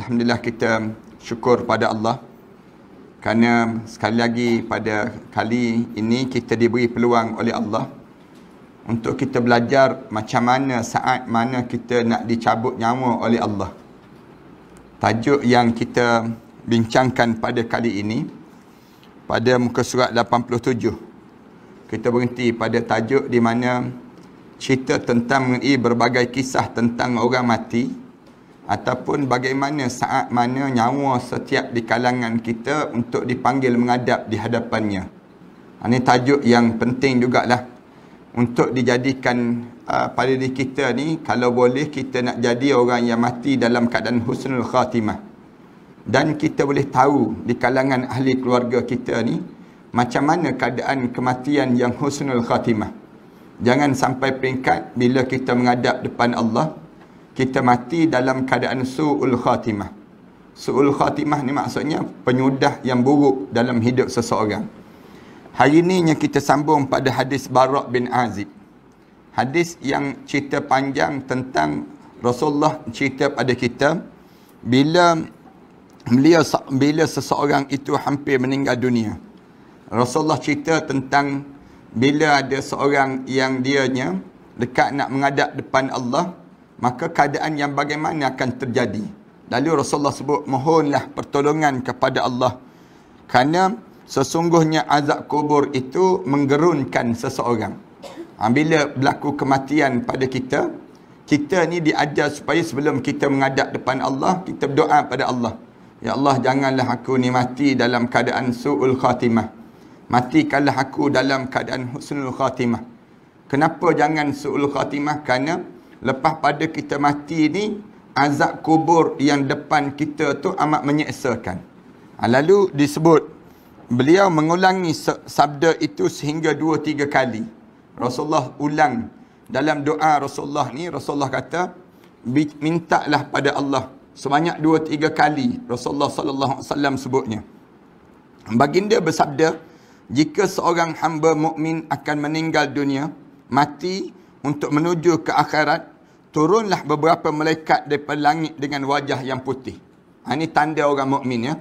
Alhamdulillah kita syukur pada Allah kerana sekali lagi pada kali ini kita diberi peluang oleh Allah untuk kita belajar macam mana saat mana kita nak dicabut nyawa oleh Allah. Tajuk yang kita bincangkan pada kali ini pada muka surat 87. Kita berhenti pada tajuk di mana cerita tentang mengenai berbagai kisah tentang orang mati ataupun bagaimana saat mana nyawa setiap di kalangan kita untuk dipanggil menghadap di hadapannya. Ini tajuk yang penting jugalah untuk dijadikan pada diri kita ni, kalau boleh kita nak jadi orang yang mati dalam keadaan husnul khatimah. Dan kita boleh tahu di kalangan ahli keluarga kita ni macam mana keadaan kematian yang husnul khatimah. Jangan sampai peringkat bila kita menghadap depan Allah kita mati dalam keadaan su'ul khatimah. Su'ul khatimah ni maksudnya penyudah yang buruk dalam hidup seseorang. Hari ini yang kita sambung pada hadis Bara' bin Azib. Hadis yang cerita panjang tentang Rasulullah cerita pada kita bila seseorang itu hampir meninggal dunia. Rasulullah cerita tentang bila ada seorang yang dianya dekat nak menghadap depan Allah, maka keadaan yang bagaimana akan terjadi. Lalu Rasulullah sebut, mohonlah pertolongan kepada Allah. Kerana sesungguhnya azab kubur itu menggerunkan seseorang. Bila berlaku kematian pada kita, kita ni diajar supaya sebelum kita menghadap depan Allah, kita berdoa pada Allah. Ya Allah, janganlah aku ni mati dalam keadaan su'ul khatimah. Matikanlah aku dalam keadaan husnul khatimah. Kenapa jangan su'ul khatimah? Kerana lepas pada kita mati ni, azab kubur yang depan kita tu amat menyeksakan. Lalu disebut, beliau mengulangi sabda itu sehingga 2-3 kali. Rasulullah ulang dalam doa Rasulullah ni, Rasulullah kata, mintalah pada Allah sebanyak 2-3 kali. Rasulullah sallallahu alaihi wasallam sebutnya. Baginda bersabda, jika seorang hamba mukmin akan meninggal dunia, mati untuk menuju ke akhirat, turunlah beberapa malaikat daripada langit dengan wajah yang putih. Ini tanda orang mukmin ya.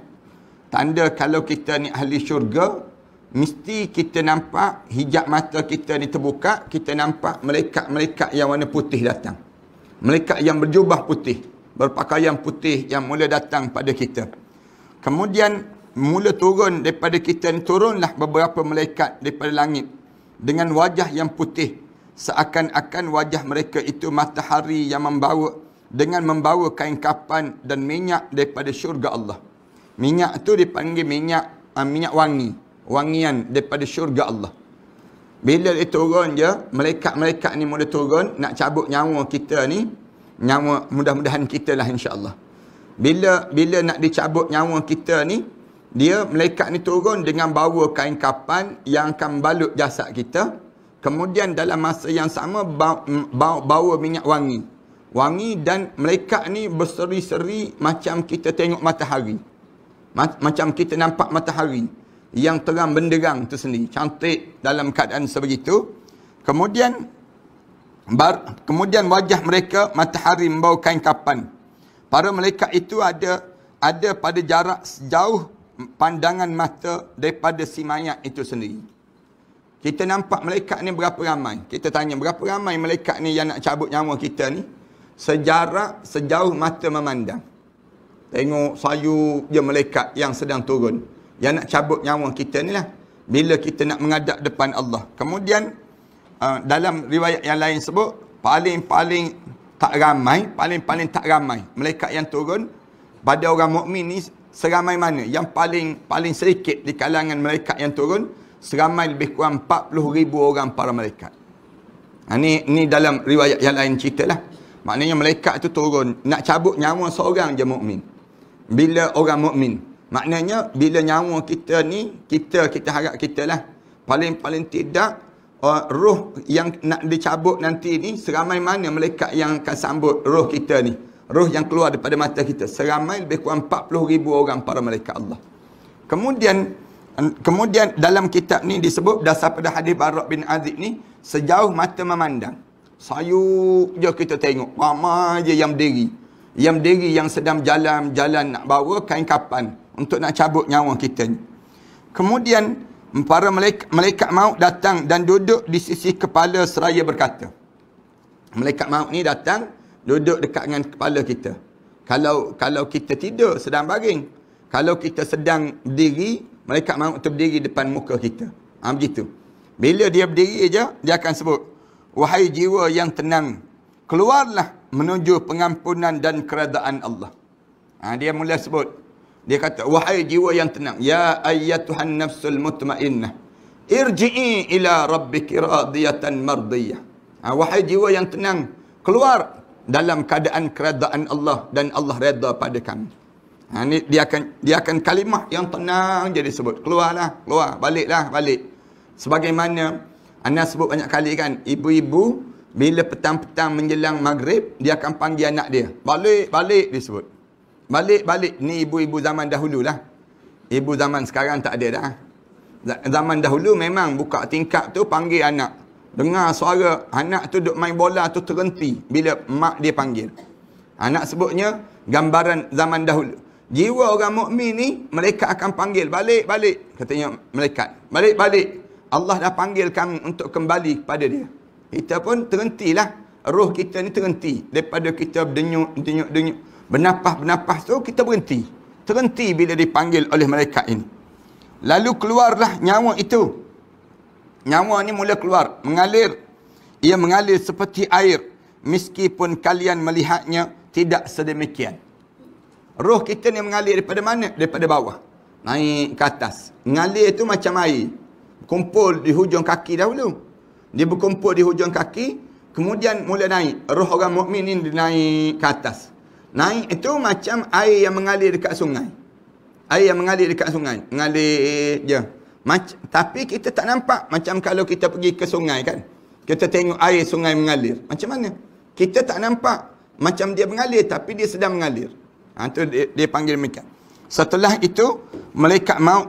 Tanda kalau kita ni ahli syurga, mesti kita nampak hijab mata kita ni terbuka, kita nampak malaikat-malaikat yang warna putih datang. Malaikat yang berjubah putih, berpakaian putih yang mula datang pada kita. Kemudian mula turun daripada kita ni, turunlah beberapa malaikat daripada langit dengan wajah yang putih. Seakan-akan wajah mereka itu matahari yang membawa kain kapan dan minyak daripada syurga Allah. Minyak itu dipanggil minyak wangi. Wangian daripada syurga Allah. Bila dia turun je, malaikat-malaikat ni mula turun nak cabut nyawa kita ni. Nyawa mudah-mudahan kita lah insya-Allah. Bila nak dicabut nyawa kita ni, malaikat ni turun dengan bawa kain kapan yang akan balut jasad kita. Kemudian dalam masa yang sama bawa minyak wangi. Wangi dan malaikat ni berseri-seri macam kita tengok matahari. Macam kita nampak matahari yang terang benderang tu sendiri. Cantik dalam keadaan sebegitu. Kemudian wajah mereka matahari membawa kain kapan. Para malaikat itu ada pada jarak sejauh pandangan mata daripada si mayat itu sendiri. Kita nampak malaikat ni berapa ramai. Kita tanya berapa ramai malaikat ni yang nak cabut nyawa kita ni. Sejauh mata memandang. Tengok sayu je malaikat yang sedang turun. Yang nak cabut nyawa kita ni lah. Bila kita nak menghadap depan Allah. Kemudian dalam riwayat yang lain sebut, paling tak ramai malaikat yang turun pada orang mukmin ni seramai mana? Yang paling sedikit di kalangan malaikat yang turun, seramai lebih kurang 40,000 orang para malaikat. Ini dalam riwayat yang lain ceritalah. Maknanya malaikat itu turun nak cabut nyawa seorang je mukmin. Bila orang mukmin, maknanya bila nyawa kita ni, kita harap kita lah paling tidak roh yang nak dicabut nanti ni, seramai mana malaikat yang akan sambut roh kita ni, roh yang keluar daripada mata kita. Seramai lebih kurang 40,000 orang para malaikat Allah. Kemudian dalam kitab ni disebut dasar pada hadis Bara' bin Azib ni, sejauh mata memandang. Sayup je kita tengok, ramai je yang berdiri. Yang berdiri yang sedang jalan nak bawa kain kapan untuk nak cabut nyawa kita ni. Kemudian para malaikat maut datang dan duduk di sisi kepala seraya berkata. Malaikat maut ni datang duduk dekat dengan kepala kita. Kalau kita tidur sedang baring, kalau kita sedang berdiri, malaikat maut tu berdiri depan muka kita. Begitu. Bila dia berdiri aja, dia akan sebut, wahai jiwa yang tenang, keluarlah menuju pengampunan dan keredaan Allah. Dia mula sebut. Dia kata, wahai jiwa yang tenang, ya ayyatuhan nafsul mutmainnah, irji'i ila rabbiki radiyatan mardiyah. Wahai jiwa yang tenang, keluar dalam keadaan keredaan Allah dan Allah redha pada kami. Ni dia akan kalimah yang tenang jadi sebut. Keluarlah, keluar, baliklah, balik. Sebagaimana anda sebut banyak kali kan, ibu-ibu bila petang-petang menjelang maghrib, dia akan panggil anak dia. Balik, balik dia sebut. Balik, balik. Ni ibu-ibu zaman dahulu lah. Ibu zaman sekarang tak ada dah. Zaman dahulu memang buka tingkap tu panggil anak. Dengar suara anak tu duk main bola tu terhenti bila mak dia panggil. Anak sebutnya gambaran zaman dahulu. Jiwa orang mukmin ni mereka akan panggil balik, balik. Katanya malaikat. Balik, balik. Allah dah panggil kami untuk kembali kepada dia. Kita pun terhentilah. Roh kita ni terhenti. Daripada kita berdenyuk, bernafas tu kita berhenti. Terhenti bila dipanggil oleh malaikat ini. Lalu keluarlah nyawa itu. Nyawa ni mula keluar. Mengalir. Ia mengalir seperti air. Meskipun kalian melihatnya tidak sedemikian. Roh kita ni mengalir daripada mana? Daripada bawah. Naik ke atas. Mengalir tu macam air. Kumpul di hujung kaki dahulu. Dia berkumpul di hujung kaki. Kemudian mula naik. Roh orang mukmin ni naik ke atas. Naik itu macam air yang mengalir dekat sungai. Air yang mengalir dekat sungai. Mengalir je. Tapi kita tak nampak. Macam kalau kita pergi ke sungai kan. Kita tengok air sungai mengalir. Macam mana? Kita tak nampak. Macam dia mengalir. Tapi dia sedang mengalir. Itu dia panggil demikian. Setelah itu, malaikat maut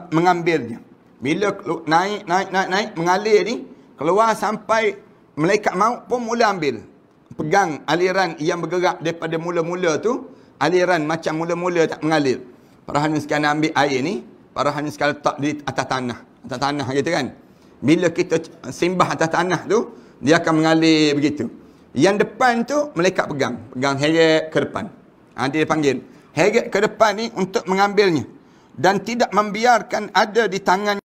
mengambilnya. Bila naik, mengalir ni. Keluar sampai malaikat maut pun mula ambil. Pegang aliran yang bergerak daripada mula-mula tu, aliran macam mula-mula tak mengalir. Parahan sekalian ambil air ni, parahan sekalian letak di atas tanah gitu kan. Bila kita simbah atas tanah tu, dia akan mengalir begitu. Yang depan tu malaikat pegang heret ke depan. Dia panggil heret ke depan ni untuk mengambilnya dan tidak membiarkan ada di tangan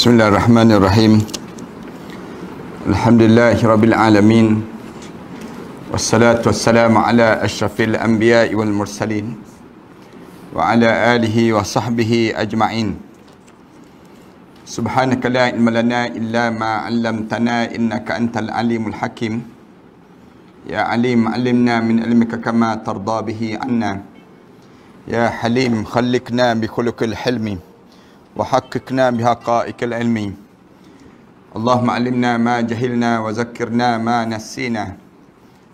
Bismillahirrahmanirrahim. Alhamdulillahirabbil alamin. Wassalatu wassalamu ala asyrafil anbiya'i wal mursalin wa ala alihi wa sahbihi ajma'in. Subhanaka la ilma lana illa ma 'allamtana innaka antal alimul hakim. Ya alim 'allimna min ilmika kama tarda bihi 'anna. Ya halim khalliqna bi khuluqil hilmi wa haqqqiqna bi haqa'iqil ilmi. Allahumma 'allimna ma jahilna wa zakkirna ma nassina.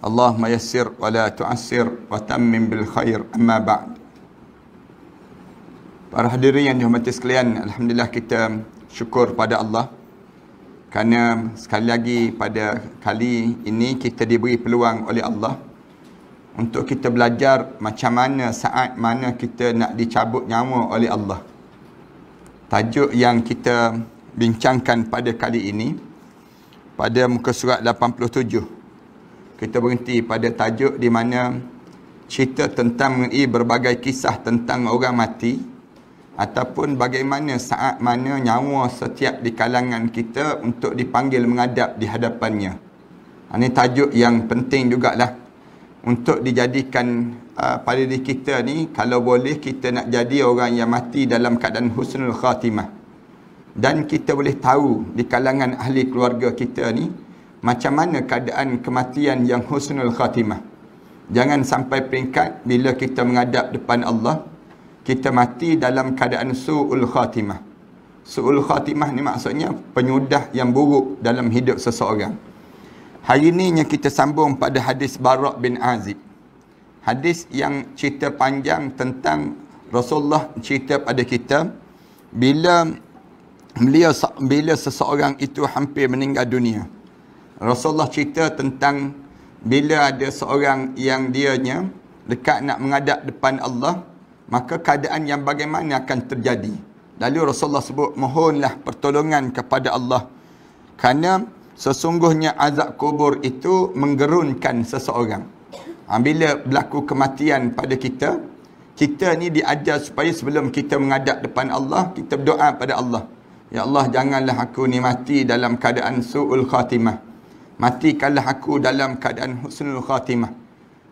Allahumma yassir wa la tu'assir wa tammim bil khair, amma ba'd. Para hadirin yang dihormati sekalian, alhamdulillah kita syukur pada Allah kerana sekali lagi pada kali ini kita diberi peluang oleh Allah untuk kita belajar macam mana saat mana kita nak dicabut nyawa oleh Allah. Tajuk yang kita bincangkan pada kali ini pada muka surat 87. Kita berhenti pada tajuk di mana cerita tentang mengenai berbagai kisah tentang orang mati ataupun bagaimana saat mana nyawa setiap di kalangan kita untuk dipanggil menghadap di hadapannya. Ini tajuk yang penting jugalah untuk dijadikan pada diri kita ni, kalau boleh kita nak jadi orang yang mati dalam keadaan husnul khatimah. Dan kita boleh tahu di kalangan ahli keluarga kita ni macam mana keadaan kematian yang husnul khatimah. Jangan sampai peringkat bila kita menghadap depan Allah kita mati dalam keadaan su'ul khatimah. Su'ul khatimah ni maksudnya penyudah yang buruk dalam hidup seseorang. Hari ini yang kita sambung pada hadis Bara' bin Azib. Hadis yang cerita panjang tentang Rasulullah cerita pada kita bila seseorang itu hampir meninggal dunia. Rasulullah cerita tentang bila ada seorang yang dianya dekat nak menghadap depan Allah, maka keadaan yang bagaimana akan terjadi. Lalu Rasulullah sebut, mohonlah pertolongan kepada Allah kerana sesungguhnya azab kubur itu menggerunkan seseorang. Bila berlaku kematian pada kita, kita ni diajar supaya sebelum kita menghadap depan Allah, kita berdoa pada Allah. Ya Allah, janganlah aku ni mati dalam keadaan su'ul khatimah. Matikanlah aku dalam keadaan husnul khatimah.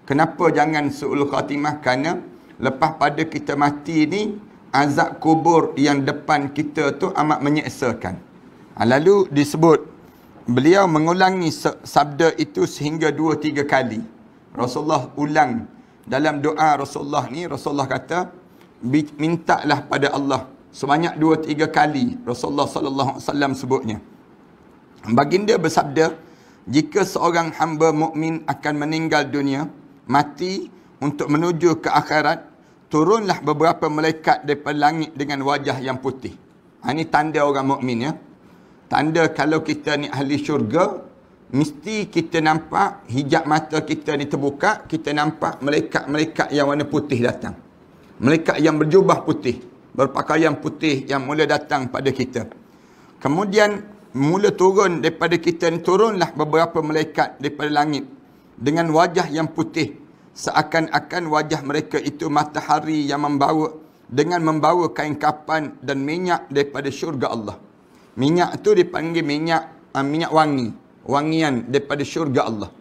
Kenapa jangan su'ul khatimah? Kerana lepas pada kita mati ni, azab kubur yang depan kita tu amat menyeksakan. Lalu disebut, beliau mengulangi sabda itu sehingga 2-3 kali. Rasulullah ulang dalam doa Rasulullah ni, Rasulullah kata, mintalah pada Allah sebanyak 2-3 kali. Rasulullah sallallahu alaihi wasallam sebutnya. Baginda bersabda, jika seorang hamba mukmin akan meninggal dunia, mati untuk menuju ke akhirat, turunlah beberapa malaikat daripada langit dengan wajah yang putih. Ini tanda orang mukmin, ya. Tanda kalau kita ni ahli syurga, mesti kita nampak hijab mata kita ni terbuka, kita nampak malaikat-malaikat yang warna putih datang. Malaikat yang berjubah putih, berpakaian putih yang mula datang pada kita. Kemudian mula turun daripada kita ni, turunlah beberapa malaikat daripada langit dengan wajah yang putih, seakan-akan wajah mereka itu matahari yang membawa kain kapan dan minyak daripada syurga Allah. Minyak tu dipanggil minyak wangi, wangian daripada syurga Allah.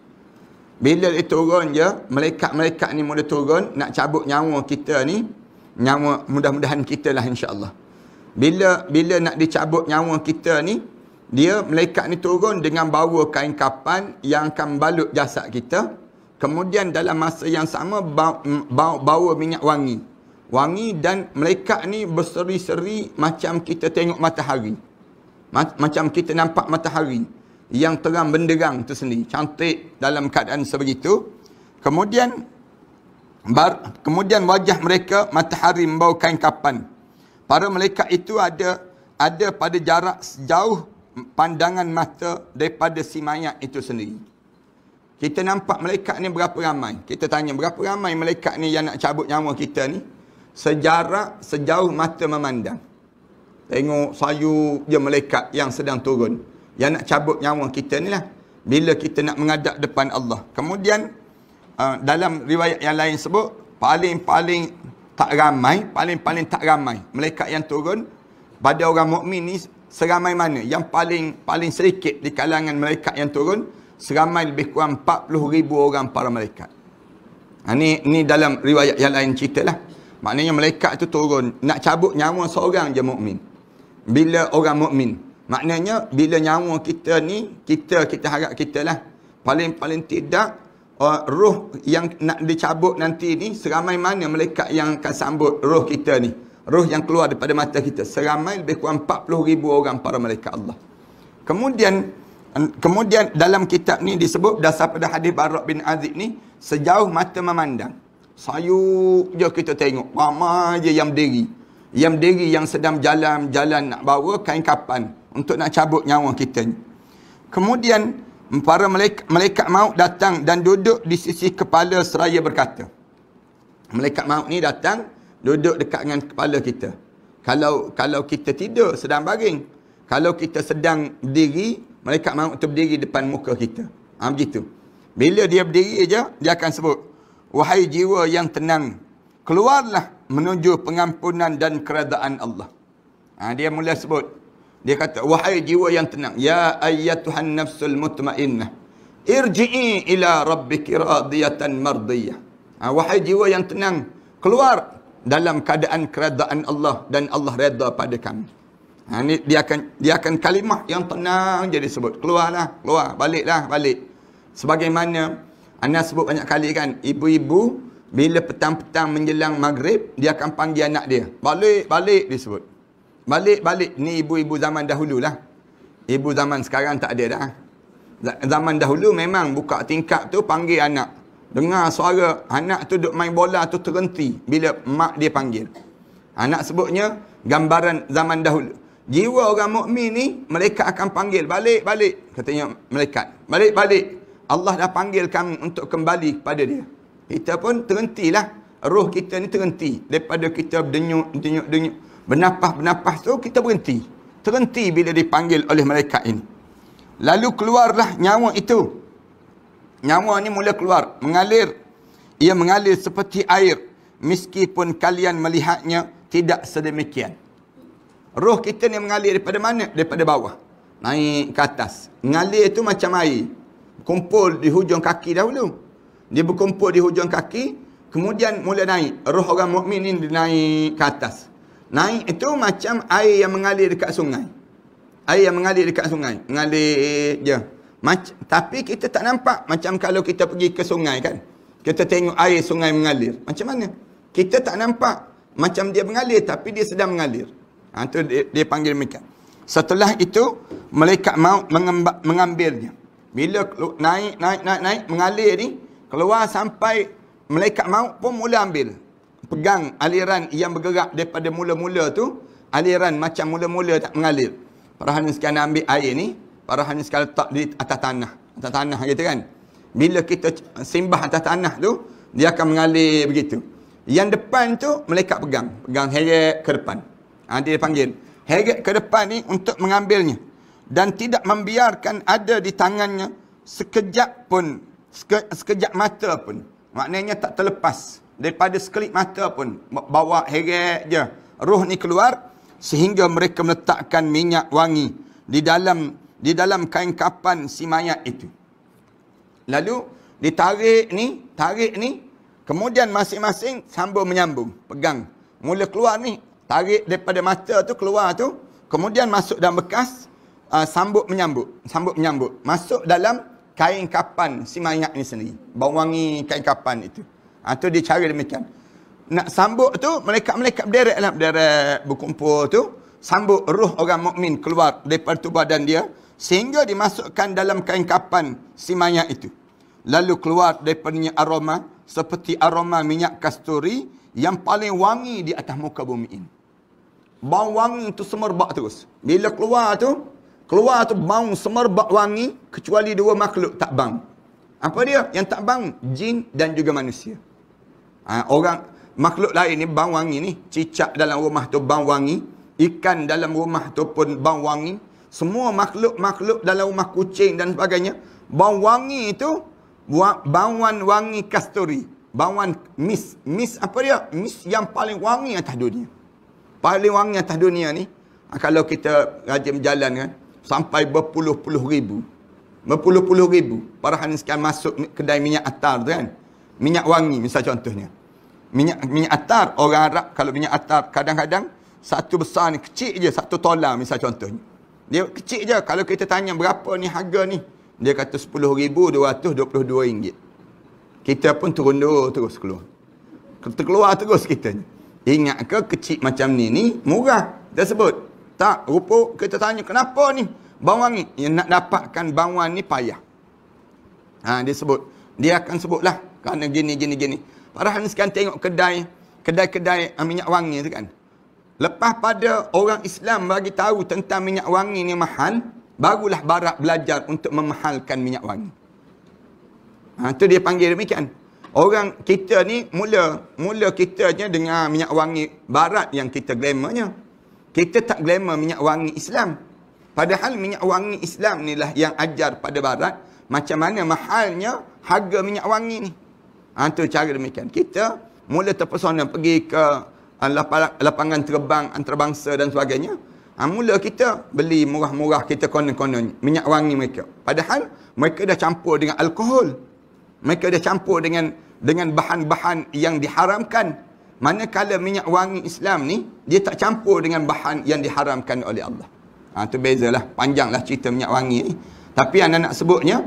Bila dia turun je, malaikat-malaikat ni mula turun nak cabut nyawa kita ni, nyawa mudah-mudahan kita lah insya-Allah. Bila nak dicabut nyawa kita ni, malaikat ni turun dengan bawa kain kapan yang akan balut jasad kita. Kemudian dalam masa yang sama bawa minyak wangi. Wangi, dan malaikat ni berseri-seri macam kita tengok matahari. Macam kita nampak matahari yang terang benderang tu sendiri. Cantik dalam keadaan sebegitu. Kemudian wajah mereka matahari membawa kain kapan. Para malaikat itu ada pada jarak sejauh pandangan mata daripada si mayat itu sendiri. Kita nampak malaikat ni berapa ramai. Kita tanya berapa ramai malaikat ni yang nak cabut nyawa kita ni. Sejauh mata memandang. Tengok sayu je malaikat yang sedang turun. Yang nak cabut nyawa kita ni lah. Bila kita nak menghadap depan Allah. Kemudian dalam riwayat yang lain sebut, paling tak ramai malaikat yang turun pada orang mukmin ni seramai mana? Yang paling sedikit di kalangan malaikat yang turun, seramai lebih kurang 40,000 orang para malaikat. Ni dalam riwayat yang lain ceritalah. Maknanya malaikat tu turun nak cabut nyawa seorang je mukmin. Bila orang mukmin, maknanya bila nyawa kita ni, kita harap kita lah paling tidak roh yang nak dicabut nanti ni, seramai mana malaikat yang akan sambut roh kita ni, roh yang keluar daripada mata kita, seramai lebih kurang 40,000 orang para malaikat Allah. Kemudian dalam kitab ni disebut dasar pada hadis Bara' bin Azib ni, sejauh mata memandang, sayuk je kita tengok ramai je yang berdiri, yang sedang jalan nak bawa kain kapan untuk nak cabut nyawa kita ni. Kemudian para malaikat maut datang dan duduk di sisi kepala seraya berkata, malaikat maut ni datang duduk dekat dengan kepala kita. Kalau kita tidur sedang baring, kalau kita sedang berdiri, malaikat maut tu berdiri depan muka kita. Begitu. Bila dia berdiri je, dia akan sebut, wahai jiwa yang tenang, keluarlah menuju pengampunan dan keredaan Allah. Dia mula sebut. Dia kata, wahai jiwa yang tenang, ya ayyatuhan nafsul mutmainnah, irji'i ila rabbiki radiyatan mardiyah. Wahai jiwa yang tenang, keluar dalam keadaan keredaan Allah dan Allah redha pada kami. Ni dia akan kalimah yang tenang jadi sebut. Keluar, baliklah. Sebagaimana anda sebut banyak kali kan, ibu-ibu bila petang-petang menjelang maghrib, dia akan panggil anak dia. Balik dia sebut. Balik. Ni ibu-ibu zaman dahulu lah. Ibu zaman sekarang tak ada dah. Zaman dahulu memang buka tingkap tu panggil anak. Dengar suara anak tu duk main bola tu terhenti bila mak dia panggil. Anak sebutnya gambaran zaman dahulu. Jiwa orang mukmin ni, malaikat akan panggil, balik. Katanya malaikat, balik. Allah dah panggil kami untuk kembali kepada dia. Kita pun terhentilah. Roh kita ni terhenti. Daripada kita berdenyuk, bernapas tu kita berhenti. Terhenti bila dipanggil oleh malaikat ini. Lalu keluarlah nyawa itu. Nyawa ni mula keluar, mengalir. Ia mengalir seperti air, meskipun kalian melihatnya tidak sedemikian. Roh kita ni mengalir daripada mana? Daripada bawah. Naik ke atas. Mengalir tu macam air. Kumpul di hujung kaki dahulu. Dia berkumpul di hujung kaki, kemudian mula naik. Roh orang mukmin ni naik ke atas. Naik itu macam air yang mengalir dekat sungai. Air yang mengalir dekat sungai. Mengalir je. Tapi kita tak nampak. Macam kalau kita pergi ke sungai kan. Kita tengok air sungai mengalir. Macam mana? Kita tak nampak. Macam dia mengalir, tapi dia sedang mengalir. Itu dia panggil mereka. Setelah itu, malaikat maut mengambilnya. Bila naik, mengalir ni, keluar sampai malaikat maut pun mula ambil. Pegang aliran yang bergerak daripada mula-mula tu, aliran macam mula-mula tak mengalir. Parahan sekalian ambil air ni, parahan sekalian letak di atas tanah gitu kan. Bila kita simbah atas tanah tu, dia akan mengalir begitu. Yang depan tu, malaikat pegang heret ke depan. Dia panggil heret ke depan ni untuk mengambilnya. Dan tidak membiarkan ada di tangannya sekejap mata pun. Maknanya tak terlepas daripada sekelip mata pun. Bawa heret je. Roh ni keluar sehingga mereka meletakkan minyak wangi di dalam kain kapan si mayat itu. Lalu ditarik ni, kemudian masing-masing sambung menyambung, pegang. Mula keluar ni, tarik daripada mata tu keluar tu, kemudian masuk dalam bekas, sambut menyambut. Masuk dalam kain kapan si mayat ni sendiri. Bau wangi kain kapan itu. Itu dia cara demikian. Nak sambut tu, malaikat berderet berkumpul tu, sambut roh orang mukmin keluar daripada tubuh badan dia, sehingga dimasukkan dalam kain kapan si mayat itu. Lalu keluar daripadanya aroma, seperti aroma minyak kasturi yang paling wangi di atas muka bumi ini. Bau wangi itu semerbak terus. Bila keluar tu bau semerbak wangi, kecuali dua makhluk tak bang. Apa dia? Yang tak bang, jin dan juga manusia. Makhluk lain ni bau wangi ni. Cicak dalam rumah tu bau wangi. Ikan dalam rumah tu pun bau wangi. Semua makhluk dalam rumah, kucing dan sebagainya, bau wangi itu bauan wangi kasturi. Bauan mis apa dia? Mis yang paling wangi atas dunia. Paling wangi atas dunia ni Kalau kita rajin berjalan kan, sampai berpuluh-puluh ribu. Berpuluh-puluh ribu. Parahan sekian masuk kedai minyak atar tu kan. Minyak wangi misal contohnya. Minyak atar, orang Arab kalau minyak atar kadang-kadang satu besar ni kecil je, satu tolar misal contohnya. Dia kecil je. Kalau kita tanya berapa ni harga ni, dia kata RM10,222. Kita pun turun terus keluar. Terkeluar terus kita. Ingat ke kecil macam ni murah. Dia sebut. Tak, rupa kita tanya kenapa ni bawang wangi? Yang nak dapatkan bawang ni payah. Dia sebut. Dia akan sebutlah kerana gini. Padahal sekarang tengok kedai-kedai minyak wangi tu kan. Lepas pada orang Islam bagi tahu tentang minyak wangi ni mahal, barulah barat belajar untuk memahalkan minyak wangi. Tu dia panggil demikian. Orang kita ni mula kitanya dengan minyak wangi barat yang kita glamournya. Kita tak glamour minyak wangi Islam. Padahal minyak wangi Islam ni lah yang ajar pada barat macam mana mahalnya harga minyak wangi ni. Itu cara demikian. Kita mula terpesona pergi ke lapangan terbang antarabangsa dan sebagainya. Mula kita beli murah-murah, kita konon-konon minyak wangi mereka. Padahal mereka dah campur dengan alkohol. Mereka dah campur dengan bahan-bahan yang diharamkan. Manakala minyak wangi Islam ni, dia tak campur dengan bahan yang diharamkan oleh Allah. Itu bezalah. Panjanglah cerita minyak wangi ni. Tapi anak-anak sebutnya,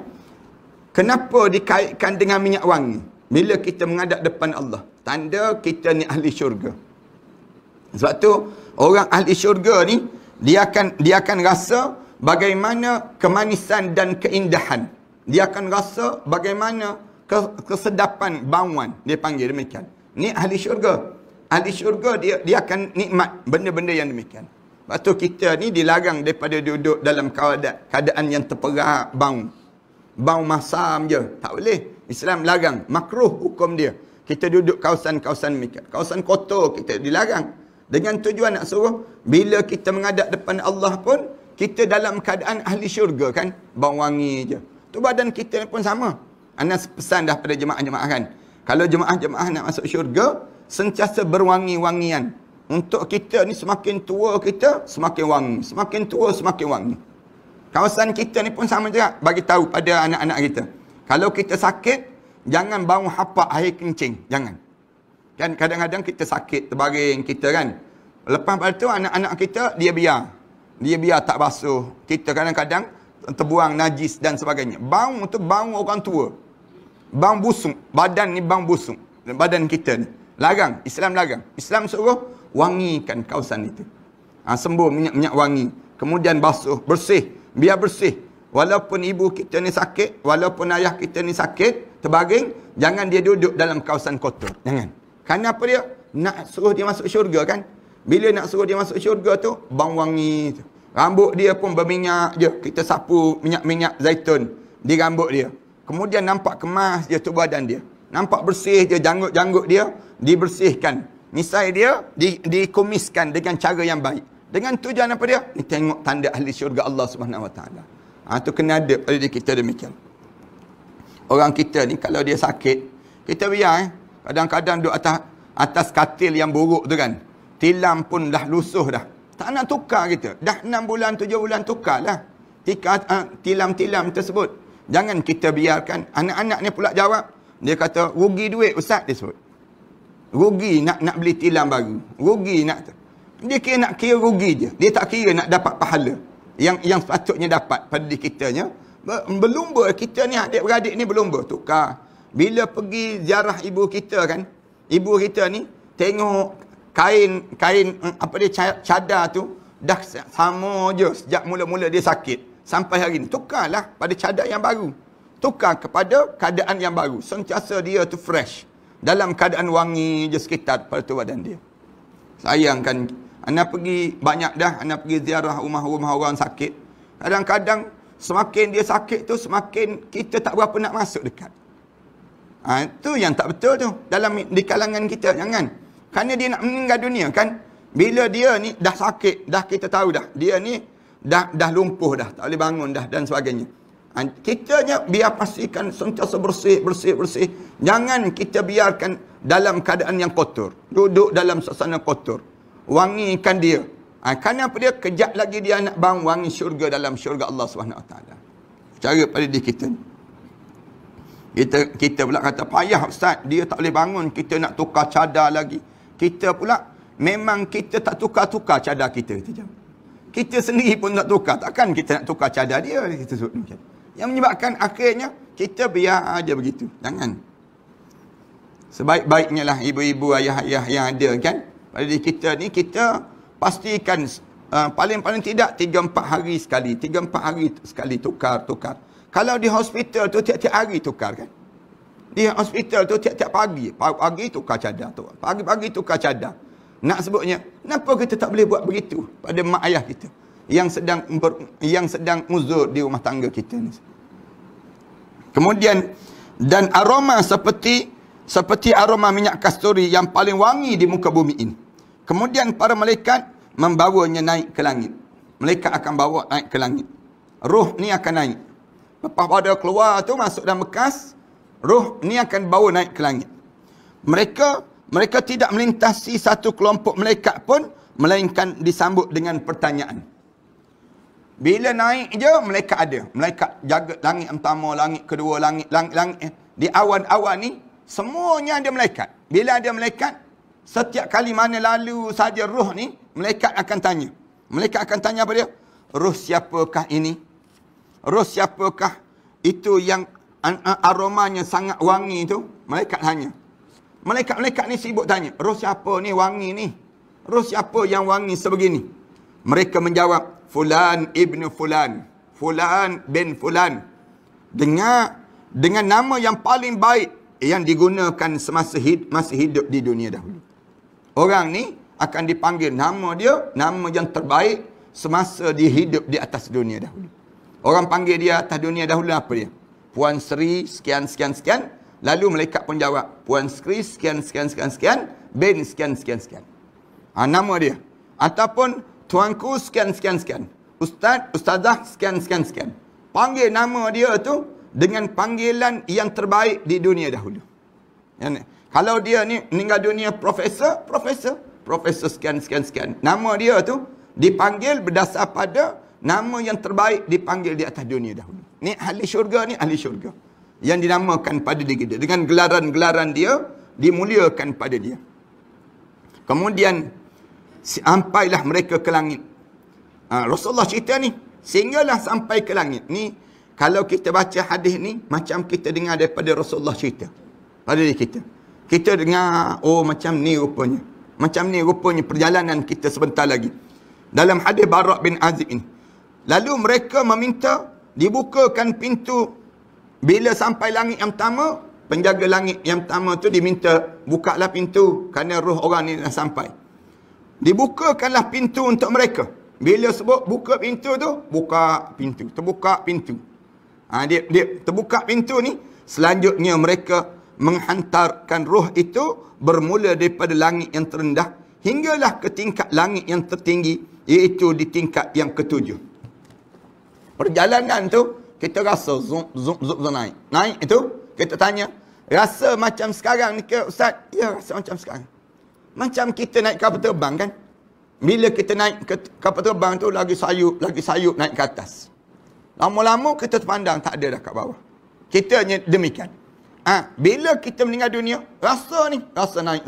kenapa dikaitkan dengan minyak wangi? Bila kita menghadap depan Allah, tanda kita ni ahli syurga. Sebab tu orang ahli syurga ni dia akan rasa bagaimana kemanisan dan keindahan. Dia akan rasa bagaimana kesedapan bauan. Dia panggil demikian. Ni ahli syurga. Ahli syurga dia akan nikmat benda-benda yang demikian. Sebab tu kita ni dilarang daripada duduk dalam keadaan yang terperak bau masam je. Tak boleh. Islam larang. Makruh hukum dia. Kita duduk kawasan-kawasan demikian. Kawasan kotor kita dilarang. Dengan tujuan nak suruh, bila kita menghadap depan Allah pun, kita dalam keadaan ahli syurga kan. Bau wangi je. Tu badan kita pun sama. Anas pesan dah pada jemaah-jemaah kan. Kalau jemaah-jemaah nak masuk syurga, sentiasa berwangi-wangian. Untuk kita ni semakin tua kita, semakin wangi. Semakin tua, semakin wangi. Kawasan kita ni pun sama juga. Bagi tahu pada anak-anak kita. Kalau kita sakit, jangan bau hapak air kencing. Jangan. Kan kadang-kadang kita sakit, terbaring kita kan. Lepas pada tu anak-anak kita, dia biar tak basuh. Kita kadang-kadang terbuang najis dan sebagainya. Bau tu bau orang tua. Bau busuk. Badan ni bau busuk. Badan kita ni. Larang. Islam larang. Islam suruh wangikan kawasan itu. Sembuh minyak wangi. Kemudian basuh. Bersih. Biar bersih. Walaupun ibu kita ni sakit, walaupun ayah kita ni sakit, terbaring, jangan dia duduk dalam kawasan kotor. Jangan. Kerana apa dia? Nak suruh dia masuk syurga kan? Bila nak suruh dia masuk syurga tu, bau wangi tu. Rambut dia pun berminyak je. Kita sapu minyak zaitun di rambut dia. Kemudian nampak kemas dia tu badan dia. Nampak bersih dia, janggut-janggut dia dibersihkan. Misai dia dikumiskan dengan cara yang baik. Dengan tujuan apa dia? Ni tengok tanda ahli syurga Allah Subhanahu Wa Taala. Itu kena ada pada diri kita demikian. Orang kita ni kalau dia sakit, kita biar kadang-kadang duduk atas katil yang buruk tu kan. Tilam pun dah lusuh dah. Tak nak tukar kita. Dah 6 bulan, 7 bulan tukarlah. Tilam-tilam tersebut. Jangan kita biarkan. Anak-anak ni pula jawab. Dia kata, rugi duit Ustaz dia sebut. Rugi nak beli tilam baru. Rugi nak. Dia kira rugi je. Dia tak kira nak dapat pahala. Yang sepatutnya dapat pada diri kitanya. Berlumba kita ni, adik-beradik ni berlumba. Tukar. Bila pergi ziarah ibu kita kan. Ibu kita ni tengok kain apa dia cadar tu. Dah sama je sejak mula-mula dia sakit. Sampai hari ni. Tukarlah pada cadar yang baru. Tukar kepada keadaan yang baru. Sentiasa dia tu fresh. Dalam keadaan wangi je sekitar pada tu badan dia. Sayang kan. Anak pergi banyak dah. Anak pergi ziarah rumah-rumah orang sakit. Kadang-kadang semakin dia sakit tu, semakin kita tak berapa nak masuk dekat. Itu yang tak betul tu. Di kalangan kita. Jangan. Kerana dia nak meninggal dunia kan. Bila dia ni dah sakit. Dah kita tahu dah. Dia ni dah lumpuh dah. Tak boleh bangun dah dan sebagainya. Kitanya biar pastikan sentiasa bersih. Jangan kita biarkan dalam keadaan yang kotor. Duduk dalam suasana kotor. Wangikan dia. Kerana apa dia? Kejap lagi dia nak bang wangi syurga dalam syurga Allah SWT. Cara pada diri kita. Kita pula kata, payah Ustaz, dia tak boleh bangun, kita nak tukar cadar lagi. Kita pula, memang kita tak tukar-tukar cadar kita. Kita sendiri pun tak tukar. Takkan kita nak tukar cadar dia. Kita sebut macam. Yang menyebabkan akhirnya, kita biar aja begitu. Jangan. Sebaik-baiknya lah ibu-ibu, ayah-ayah yang ada kan. Pada diri kita ni, kita pastikan paling-paling tidak 3-4 hari sekali. 3-4 hari sekali tukar. Kalau di hospital tu tiap-tiap hari tukar kan. Di hospital tu tiap-tiap pagi. Pagi tukar cadar. Pagi-pagi tukar cadar. Nak sebutnya, kenapa kita tak boleh buat begitu pada mak ayah kita yang sedang uzur di rumah tangga kita ni. Kemudian, dan aroma seperti aroma minyak kasturi yang paling wangi di muka bumi ini. Kemudian para malaikat membawanya naik ke langit. Malaikat akan bawa naik ke langit. Ruh ni akan naik. Lepas pada keluar tu masuk dalam bekas, ruh ni akan bawa naik ke langit. Mereka tidak melintasi satu kelompok malaikat pun, melainkan disambut dengan pertanyaan. Bila naik je, malaikat ada. Malaikat jaga langit yang pertama, langit kedua, langit. Di awan-awan ni, semuanya ada malaikat. Bila ada malaikat, setiap kali mana lalu saja ruh ni, malaikat akan tanya. Malaikat akan tanya apa dia? Ruh siapakah ini? Ruh siapakah itu yang aromanya sangat wangi itu? Malaikat tanya. Malaikat-malaikat ni sibuk tanya. Ruh siapa ni wangi ni? Ruh siapa yang wangi sebegini? Mereka menjawab, Fulan ibnu Fulan. Fulan bin Fulan. Dengan nama yang paling baik yang digunakan semasa masih hidup di dunia dahulu. Orang ni akan dipanggil nama dia, nama yang terbaik semasa dia hidup di atas dunia dahulu. Orang panggil dia atas dunia dahulu apa dia? Puan Sri sekian. Lalu malaikat pun jawab, Puan Sri sekian, bin sekian. Nama dia. Ataupun tuanku sekian. Ustaz, ustazah sekian. Panggil nama dia tu dengan panggilan yang terbaik di dunia dahulu. Kalau dia ni meninggal dunia profesor sekian. Nama dia tu dipanggil berdasar pada nama yang terbaik dipanggil di atas dunia dahulu. Ni ahli syurga, yang dinamakan pada diri dia. Dengan gelaran-gelaran dia, dimuliakan pada dia. Kemudian, sampailah mereka ke langit. Rasulullah cerita ni, sehinggalah sampai ke langit. Ni, kalau kita baca hadis ni, macam kita dengar daripada Rasulullah cerita. Pada diri kita. Kita dengar, oh macam ni rupanya. Macam ni rupanya perjalanan kita sebentar lagi. Dalam hadis Bara' bin Azib ini. Lalu mereka meminta dibukakan pintu. Bila sampai langit yang pertama, penjaga langit yang pertama tu diminta, bukalah pintu kerana roh orang ni dah sampai. Dibukakanlah pintu untuk mereka. Bila sebut buka pintu tu, buka pintu. Terbuka pintu. Dia terbuka pintu ni, selanjutnya mereka menghantarkan roh itu bermula daripada langit yang terendah hinggalah ke tingkat langit yang tertinggi, iaitu di tingkat yang ketujuh. Perjalanan tu kita rasa zoom naik. Naik itu kita tanya, rasa macam sekarang ni ke Ustaz? Ya, rasa macam sekarang. Macam kita naik kapal terbang kan? Bila kita naik ke kapal terbang tu lagi sayup naik ke atas. Lama-lama kita terpandang tak ada dah kat bawah. Kita demikian. Bila kita meninggal dunia, rasa naik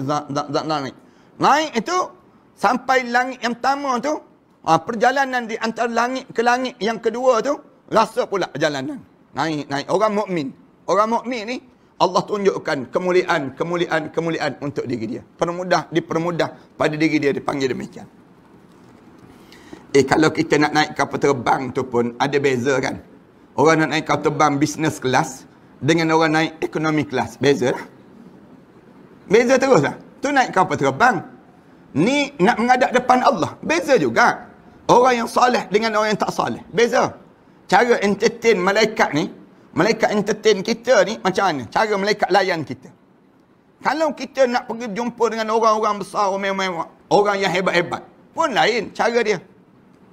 naik. Naik itu sampai langit yang pertama tu, perjalanan di antara langit ke langit yang kedua tu, rasa pula perjalanan. Naik. Orang mukmin ni Allah tunjukkan kemuliaan untuk diri dia. Dipermudah pada diri dia, dipanggil demikian. Kalau kita nak naik kapal terbang tu pun ada beza kan. Orang nak naik kapal terbang business class dengan orang naik economy class. Beza lah. Beza terus lah. Tu naik kapal terbang. Ni nak menghadap depan Allah. Beza juga. Orang yang soleh dengan orang yang tak soleh. Beza. Cara entertain malaikat ni, malaikat entertain kita ni macam mana? Cara malaikat layan kita. Kalau kita nak pergi jumpa dengan orang-orang besar, orang yang hebat-hebat, pun lain cara dia.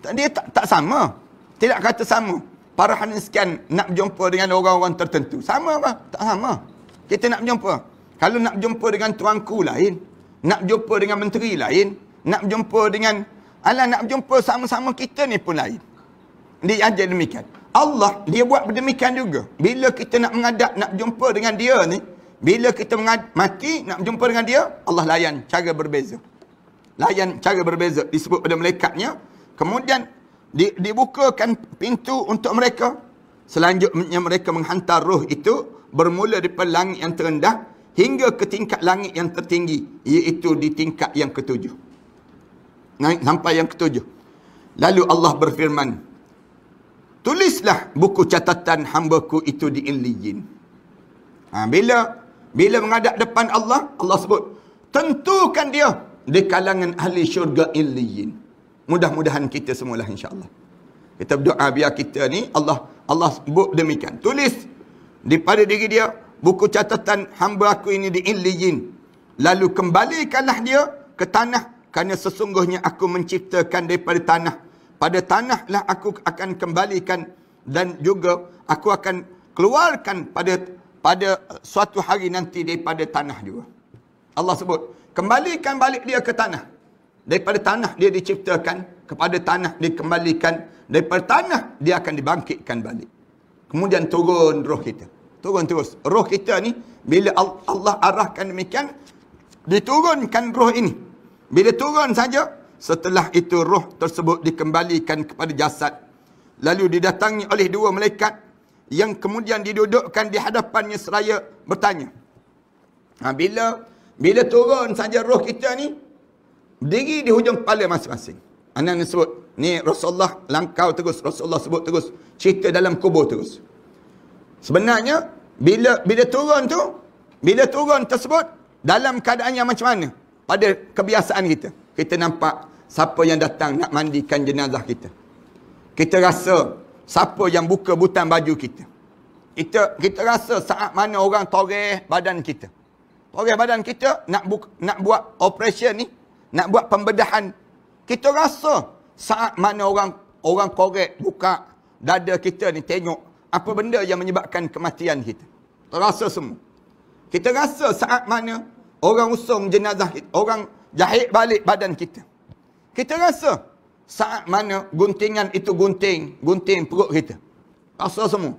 Dia tak sama. Tidak kata sama. Parahan sekian nak berjumpa dengan orang-orang tertentu. Sama apa? Tak sama. Kita nak berjumpa. Kalau nak berjumpa dengan tuanku lain. Nak berjumpa dengan menteri lain. Nak berjumpa dengan Allah nak berjumpa sama-sama kita ni pun lain. Dia ajar demikian. Allah, dia buat demikian juga. Bila kita nak menghadap, nak berjumpa dengan dia ni, bila kita mati, nak berjumpa dengan dia, Allah layan cara berbeza. Layan cara berbeza. Disebut pada malaikatnya. Kemudian, dibukakan pintu untuk mereka. Selanjutnya mereka menghantar roh itu, bermula daripada langit yang terendah, hingga ke tingkat langit yang tertinggi, iaitu di tingkat yang ketujuh. Naik sampai yang ketujuh. Lalu Allah berfirman, tulislah buku catatan hamba-Ku itu di Illiyin. Bila menghadap depan Allah, Allah sebut, tentukan dia di kalangan ahli syurga Illiyin. Mudah-mudahan kita semualah insya-Allah. Kita berdoa biar kita ni Allah sebut demikian. Tulis daripada diri dia buku catatan hamba Aku ini di Illiyin. Lalu kembalikanlah dia ke tanah, kerana sesungguhnya Aku menciptakan daripada tanah. Pada tanahlah Aku akan kembalikan, dan juga Aku akan keluarkan pada suatu hari nanti daripada tanah juga. Allah sebut, kembalikan balik dia ke tanah. Daripada tanah dia diciptakan, kepada tanah dikembalikan, daripada tanah dia akan dibangkitkan balik. Kemudian turun roh kita. Turun terus. Roh kita ni, bila Allah arahkan demikian, diturunkan roh ini. Bila turun saja, setelah itu roh tersebut dikembalikan kepada jasad. Lalu didatangi oleh dua malaikat yang kemudian didudukkan di hadapannya seraya bertanya. Bila turun saja roh kita ni, berdiri di hujung kepala masing-masing. Anak sebut, ni Rasulullah langkau terus, Rasulullah sebut terus, cerita dalam kubur terus. Sebenarnya, bila turun tersebut, dalam keadaan yang macam mana? Pada kebiasaan kita. Kita nampak siapa yang datang nak mandikan jenazah kita. Kita rasa siapa yang buka butang baju kita. Kita rasa saat mana orang toreh badan kita. Toreh badan kita nak buat operation ni, nak buat pembedahan. Kita rasa saat mana orang korek buka dada kita ni, tengok apa benda yang menyebabkan kematian kita. Terasa semua. Kita rasa saat mana orang usung jenazah kita, orang jahit balik badan kita. Kita rasa saat mana guntingan itu gunting perut kita. Rasa semua.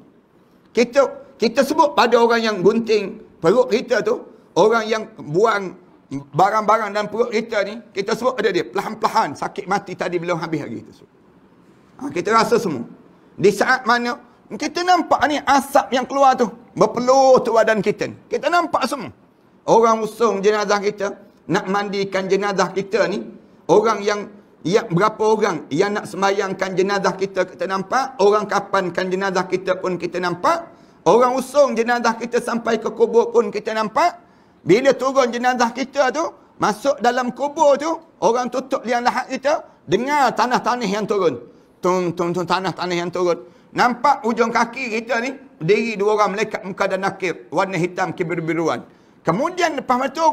Kita sebut pada orang yang gunting perut kita tu, orang yang buang barang-barang dalam perut kita ni, kita sebut pada dia, perlahan-perlahan sakit mati tadi belum habis lagi. Kita rasa semua. Di saat mana kita nampak ni asap yang keluar tu, berpeluh tu badan kita ni. Kita nampak semua. Orang usung jenazah kita, nak mandikan jenazah kita ni, orang yang berapa orang yang nak sembahyangkan jenazah kita nampak. Orang kapankan jenazah kita pun kita nampak. Orang usung jenazah kita sampai ke kubur pun kita nampak. Bila turun jenazah kita tu, masuk dalam kubur tu, orang tutup liang lahat kita, dengar tanah-tanah yang turun. Tanah-tanah yang turun. Nampak ujung kaki kita ni, berdiri dua orang malaikat muka dan nakir, warna hitam kebiru-biruan. Kemudian lepas itu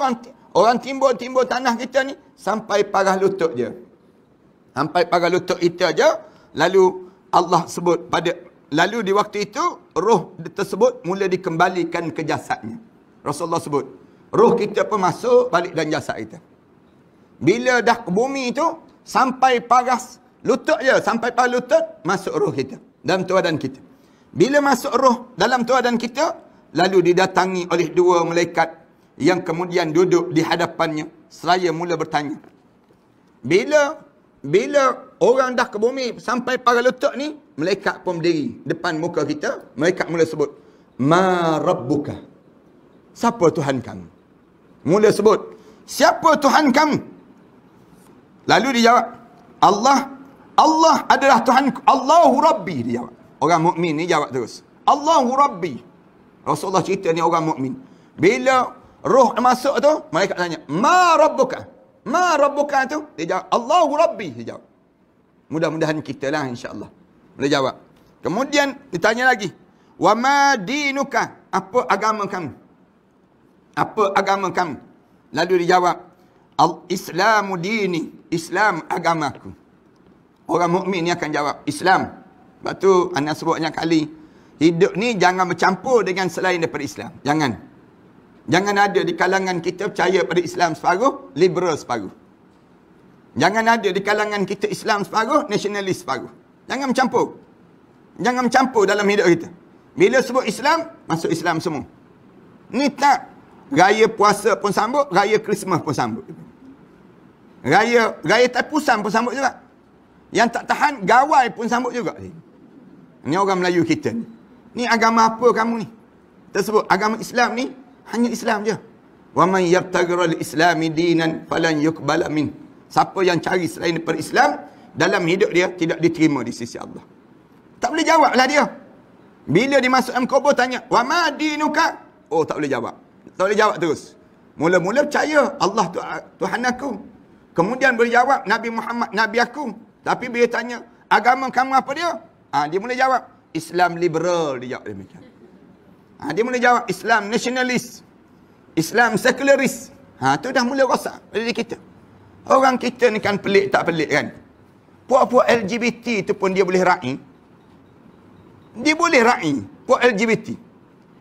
orang timbul tanah kita ni, sampai parah lutut je. Sampai parah lutut kita je, lalu Allah sebut lalu di waktu itu, roh tersebut mula dikembalikan ke jasadnya. Rasulullah sebut, roh kita pun masuk balik dalam jasad kita. Bila dah ke bumi itu, sampai paras lutut je, sampai paras lutut, masuk roh kita dalam tubuh badan kita. Bila masuk roh dalam tubuh badan kita, lalu didatangi oleh dua malaikat yang kemudian duduk di hadapannya, seraya mula bertanya. Bila orang dah ke bumi sampai paras lutut ni, malaikat pun berdiri depan muka kita, malaikat mula sebut, Ma Rabbuka? Siapa Tuhan kamu? Mula sebut, siapa Tuhan kamu? Lalu dia jawab, Allah adalah Tuhanku. Allahu Rabbi, dia jawab. Orang mukmin ni jawab terus, Allahu Rabbi. Rasulullah cerita ni orang mukmin. Bila roh masuk tu, malaikat tanya, Ma Rabbuka? Ma Rabbuka tu? Dia jawab, Allahu Rabbi, dia jawab. Mudah-mudahan kita lah insya-Allah. Dia jawab. Kemudian ditanya lagi, Wa ma dinuka? Apa agama kamu? Apa agama kamu? Lalu dia jawab, Al-Islamu dini. Islam agamaku. Orang mukmin ni akan jawab, Islam. Sebab tu anak sebut banyak kali, hidup ni jangan bercampur dengan selain daripada Islam. Jangan ada di kalangan kita percaya pada Islam separuh, liberal separuh. Jangan ada di kalangan kita Islam separuh, nasionalis separuh. Jangan mencampur. Jangan mencampur dalam hidup kita. Bila sebut Islam, masuk Islam semua. Ni tak. Raya puasa pun sambut, raya Christmas pun sambut. Raya Tapusan pun sambut juga. Yang tak tahan, gawai pun sambut juga. Ni orang Melayu kita ni. Ni agama apa kamu ni? Tersebut agama Islam ni, hanya Islam je. Wa man yabtaghi al-islami dinan falan yuqbala min. Siapa yang cari selain daripada Islam, dalam hidup dia tidak diterima di sisi Allah. Tak boleh jawablah dia. Bila dimasukkan kubur tanya, wa ma dinuka? Oh, tak boleh jawab. Tak boleh jawab terus. Mula-mula percaya Allah Tuhan aku. Kemudian boleh jawab Nabi Muhammad Nabi aku. Tapi bila tanya agama kamu apa dia? Dia mula jawab Islam liberal, dia jawab demikian. Dia mula jawab Islam nasionalis, Islam sekularis. Tu dah mula rosak pada diri kita. Orang kita ni kan pelik tak pelik kan. Puak-puak LGBT tu pun dia boleh raih. Dia boleh raih puak LGBT.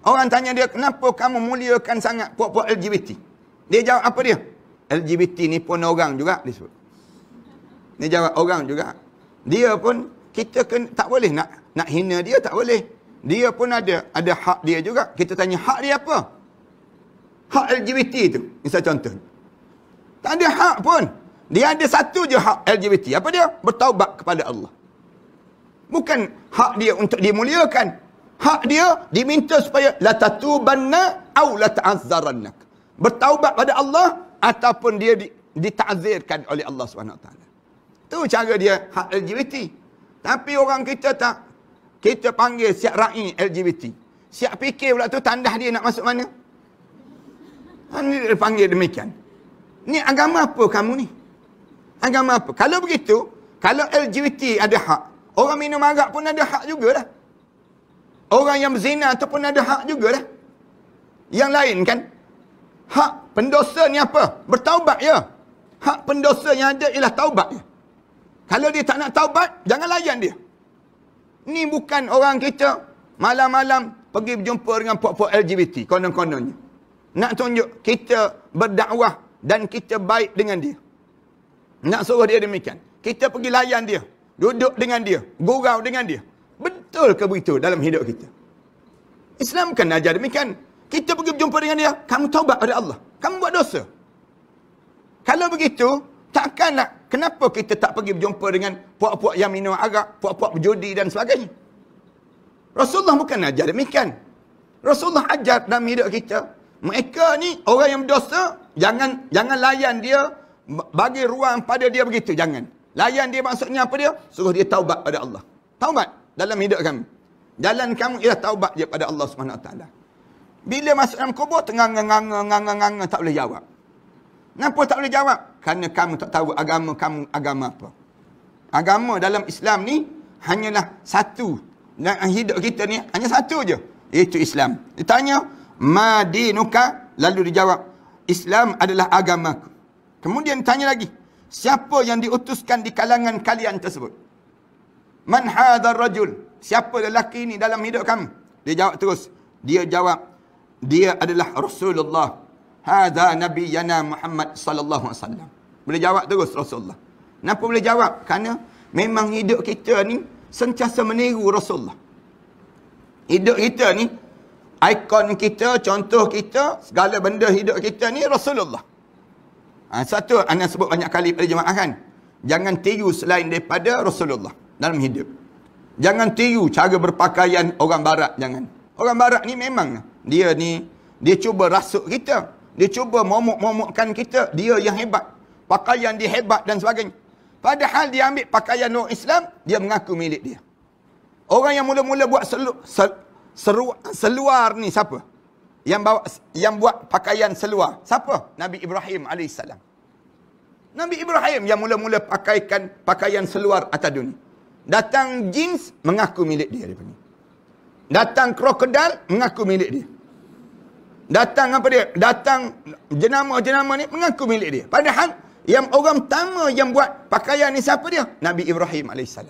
Orang tanya dia, kenapa kamu muliakan sangat puak-puak LGBT? Dia jawab apa dia? LGBT ni pun orang juga disebut. Dia jawab orang juga. Dia pun, kita tak boleh nak hina dia, tak boleh. Dia pun ada hak dia juga. Kita tanya hak dia apa? Hak LGBT tu. Misal contoh. Tak ada hak pun. Dia ada satu je hak LGBT. Apa dia? Bertaubat kepada Allah. Bukan hak dia untuk dimuliakan. Hak dia diminta supaya la tatubanna au la ta'azzarannak. Bertaubat pada Allah ataupun dia dita'zirkan oleh Allah SWT. Itu cara dia hak LGBT. Tapi orang kita tak. Kita panggil siap ra'i LGBT. Siap fikir pula tu tandah dia nak masuk mana? Dia panggil demikian. Ni agama apa kamu ni? Agama apa? Kalau begitu, kalau LGBT ada hak, orang minum arak pun ada hak jugalah. Orang yang berzina tu pun ada hak jugalah. Yang lain kan? Hak pendosa ni apa? Bertaubat ya. Hak pendosa yang ada ialah taubat ya. Kalau dia tak nak taubat, jangan layan dia. Ni bukan orang kita malam-malam pergi berjumpa dengan puak-puak LGBT, konon-kononnya. Nak tunjuk kita berdakwah dan kita baik dengan dia. Nak suruh dia demikian. Kita pergi layan dia, duduk dengan dia, gurau dengan dia. Betul ke begitu dalam hidup kita? Islam kan ajar demikian. Kita pergi berjumpa dengan dia, kamu taubat pada Allah. Kamu buat dosa. Kalau begitu, takkanlah kenapa kita tak pergi berjumpa dengan puak-puak yang minum arak, puak-puak berjudi dan sebagainya. Rasulullah bukan ajar demikian. Rasulullah ajar dalam hidup kita, mereka ni orang yang berdosa, jangan layan dia, bagi ruang pada dia begitu, jangan. Layan dia maksudnya apa dia? Suruh dia taubat pada Allah. Taubat dalam hidup kami. Jalan kamu ialah taubat je pada Allah SWT. Bila masuk dalam kubur, nganga tak boleh jawab. Kenapa tak boleh jawab? Kerana kamu tak tahu agama kamu agama apa. Agama dalam Islam ni hanyalah satu. Dan hidup kita ni hanya satu je, iaitu Islam. Ditanya, ma dinuka? Lalu dijawab, Islam adalah agamaku. Kemudian tanya lagi, siapa yang diutuskan di kalangan kalian tersebut? Man hadzal rajul? Siapa lelaki ini dalam hidup kamu? Dia jawab terus. Dia jawab, dia adalah Rasulullah. Hadza nabiyyana Muhammad sallallahu alaihi wasallam. Boleh jawab terus Rasulullah. Kenapa boleh jawab? Kerana memang hidup kita ni sentiasa meniru Rasulullah. Hidup kita ni, ikon kita, contoh kita, segala benda hidup kita ni Rasulullah. Satu, anda sebut banyak kali pada jemaah kan. Jangan tiru selain daripada Rasulullah dalam hidup. Jangan tiru cara berpakaian orang barat, jangan. Orang barat ni memang dia cuba rasuk kita. Dia cuba momok-momokkan kita. Dia yang hebat. Pakaian dia hebat dan sebagainya. Padahal dia ambil pakaian orang Islam, dia mengaku milik dia. Orang yang mula-mula buat seluar ni siapa? Yang buat pakaian seluar. Siapa? Nabi Ibrahim AS. Nabi Ibrahim yang mula-mula pakaikan pakaian seluar atas dunia. Datang jeans, mengaku milik dia. Datang krokodil, mengaku milik dia. Datang apa dia? Datang jenama-jenama ni, mengaku milik dia. Padahal yang orang pertama yang buat pakaian ni siapa dia? Nabi Ibrahim AS.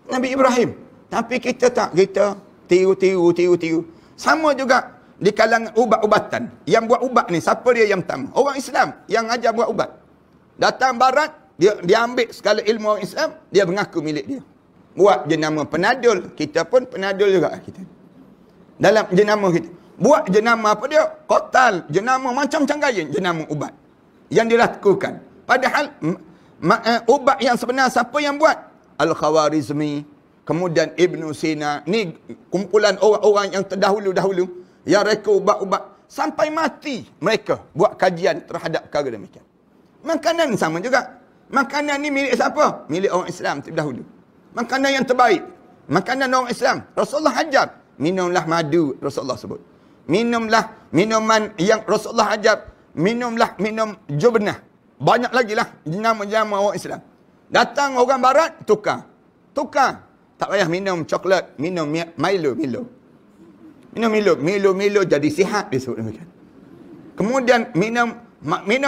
Nabi Ibrahim. Tapi kita tak. Kita tiru. Sama juga di kalangan ubat-ubatan. Yang buat ubat ni, siapa dia yang pertama? Orang Islam yang ajar buat ubat. Datang barat, dia ambil segala ilmu orang Islam, dia mengaku milik dia. Buat jenama penadul, kita pun penadul juga kita. Dalam jenama kita. Buat jenama apa dia? Kotal, jenama macam-macam gaya, jenama ubat. Yang dilakukan. Padahal ubat yang sebenar siapa yang buat? Al-Khawarizmi, kemudian Ibn Sina. Ni kumpulan orang-orang yang terdahulu-dahulu yang mereka ubat-ubat sampai mati mereka buat kajian terhadap perkara demikian. Makanan sama juga. Makanan ni milik siapa? Milik orang Islam terdahulu. Makanan yang terbaik. Makanan orang Islam. Rasulullah ajar. Minumlah madu, Rasulullah sebut. Minumlah minuman yang Rasulullah ajar. Minumlah minum jubnah. Banyak lagi lah jenama-jenama orang Islam. Datang orang barat, tukar. Tak payah minum coklat, minum Milo. Minum Milo jadi sihat, dia sebut demikian. Kemudian minum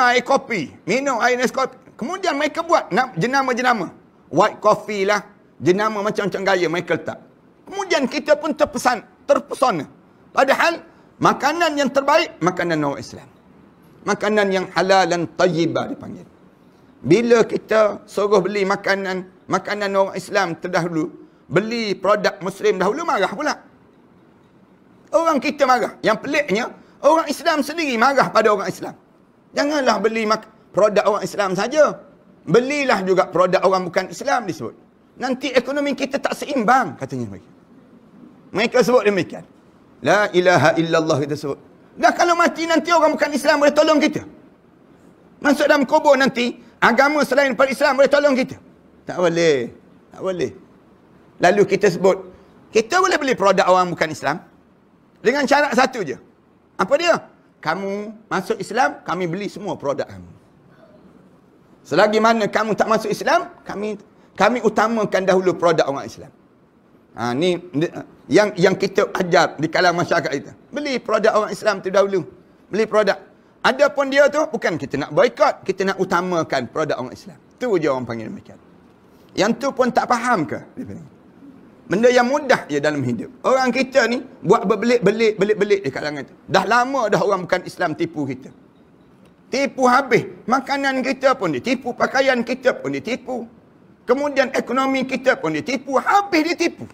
air kopi, minum air Nescafe. Kemudian mereka buat jenama-jenama. White coffee lah, jenama macam-macam gaya mereka letak. Kemudian kita pun terpesona. Padahal makanan yang terbaik, makanan orang Islam. Makanan yang halal dan tayyibah dipanggil. Bila kita suruh beli makanan orang Islam terdahulu, beli produk Muslim dahulu, marah pula. Orang kita marah. Yang peliknya, orang Islam sendiri marah pada orang Islam. Janganlah beli produk orang Islam saja. Belilah juga produk orang bukan Islam disebut. Nanti ekonomi kita tak seimbang, katanya mereka. Mereka sebut demikian. La ilaha illallah kita sebut. Dah kalau mati nanti orang bukan Islam boleh tolong kita. Masuk dalam kubur nanti, agama selain daripada Islam boleh tolong kita. Tak boleh. Tak boleh. Lalu kita sebut, kita boleh beli produk orang bukan Islam dengan syarat satu je. Apa dia? Kamu masuk Islam, kami beli semua produk kamu. Selagi mana kamu tak masuk Islam, kami utamakan dahulu produk orang Islam. Ni yang kita ajar di kalangan masyarakat kita. Beli produk orang Islam terdahulu. Beli produk. Adapun dia tu bukan kita nak boikot, kita nak utamakan produk orang Islam. Tu je orang panggil demikian. Yang tu pun tak faham ke? Benda yang mudah je dalam hidup. Orang kita ni buat berbelit-belit di kalangan tu. Dah lama dah orang bukan Islam tipu kita. Tipu habis. Makanan kita pun ditipu, pakaian kita pun ditipu. Kemudian ekonomi kita pun ditipu, habis ditipu.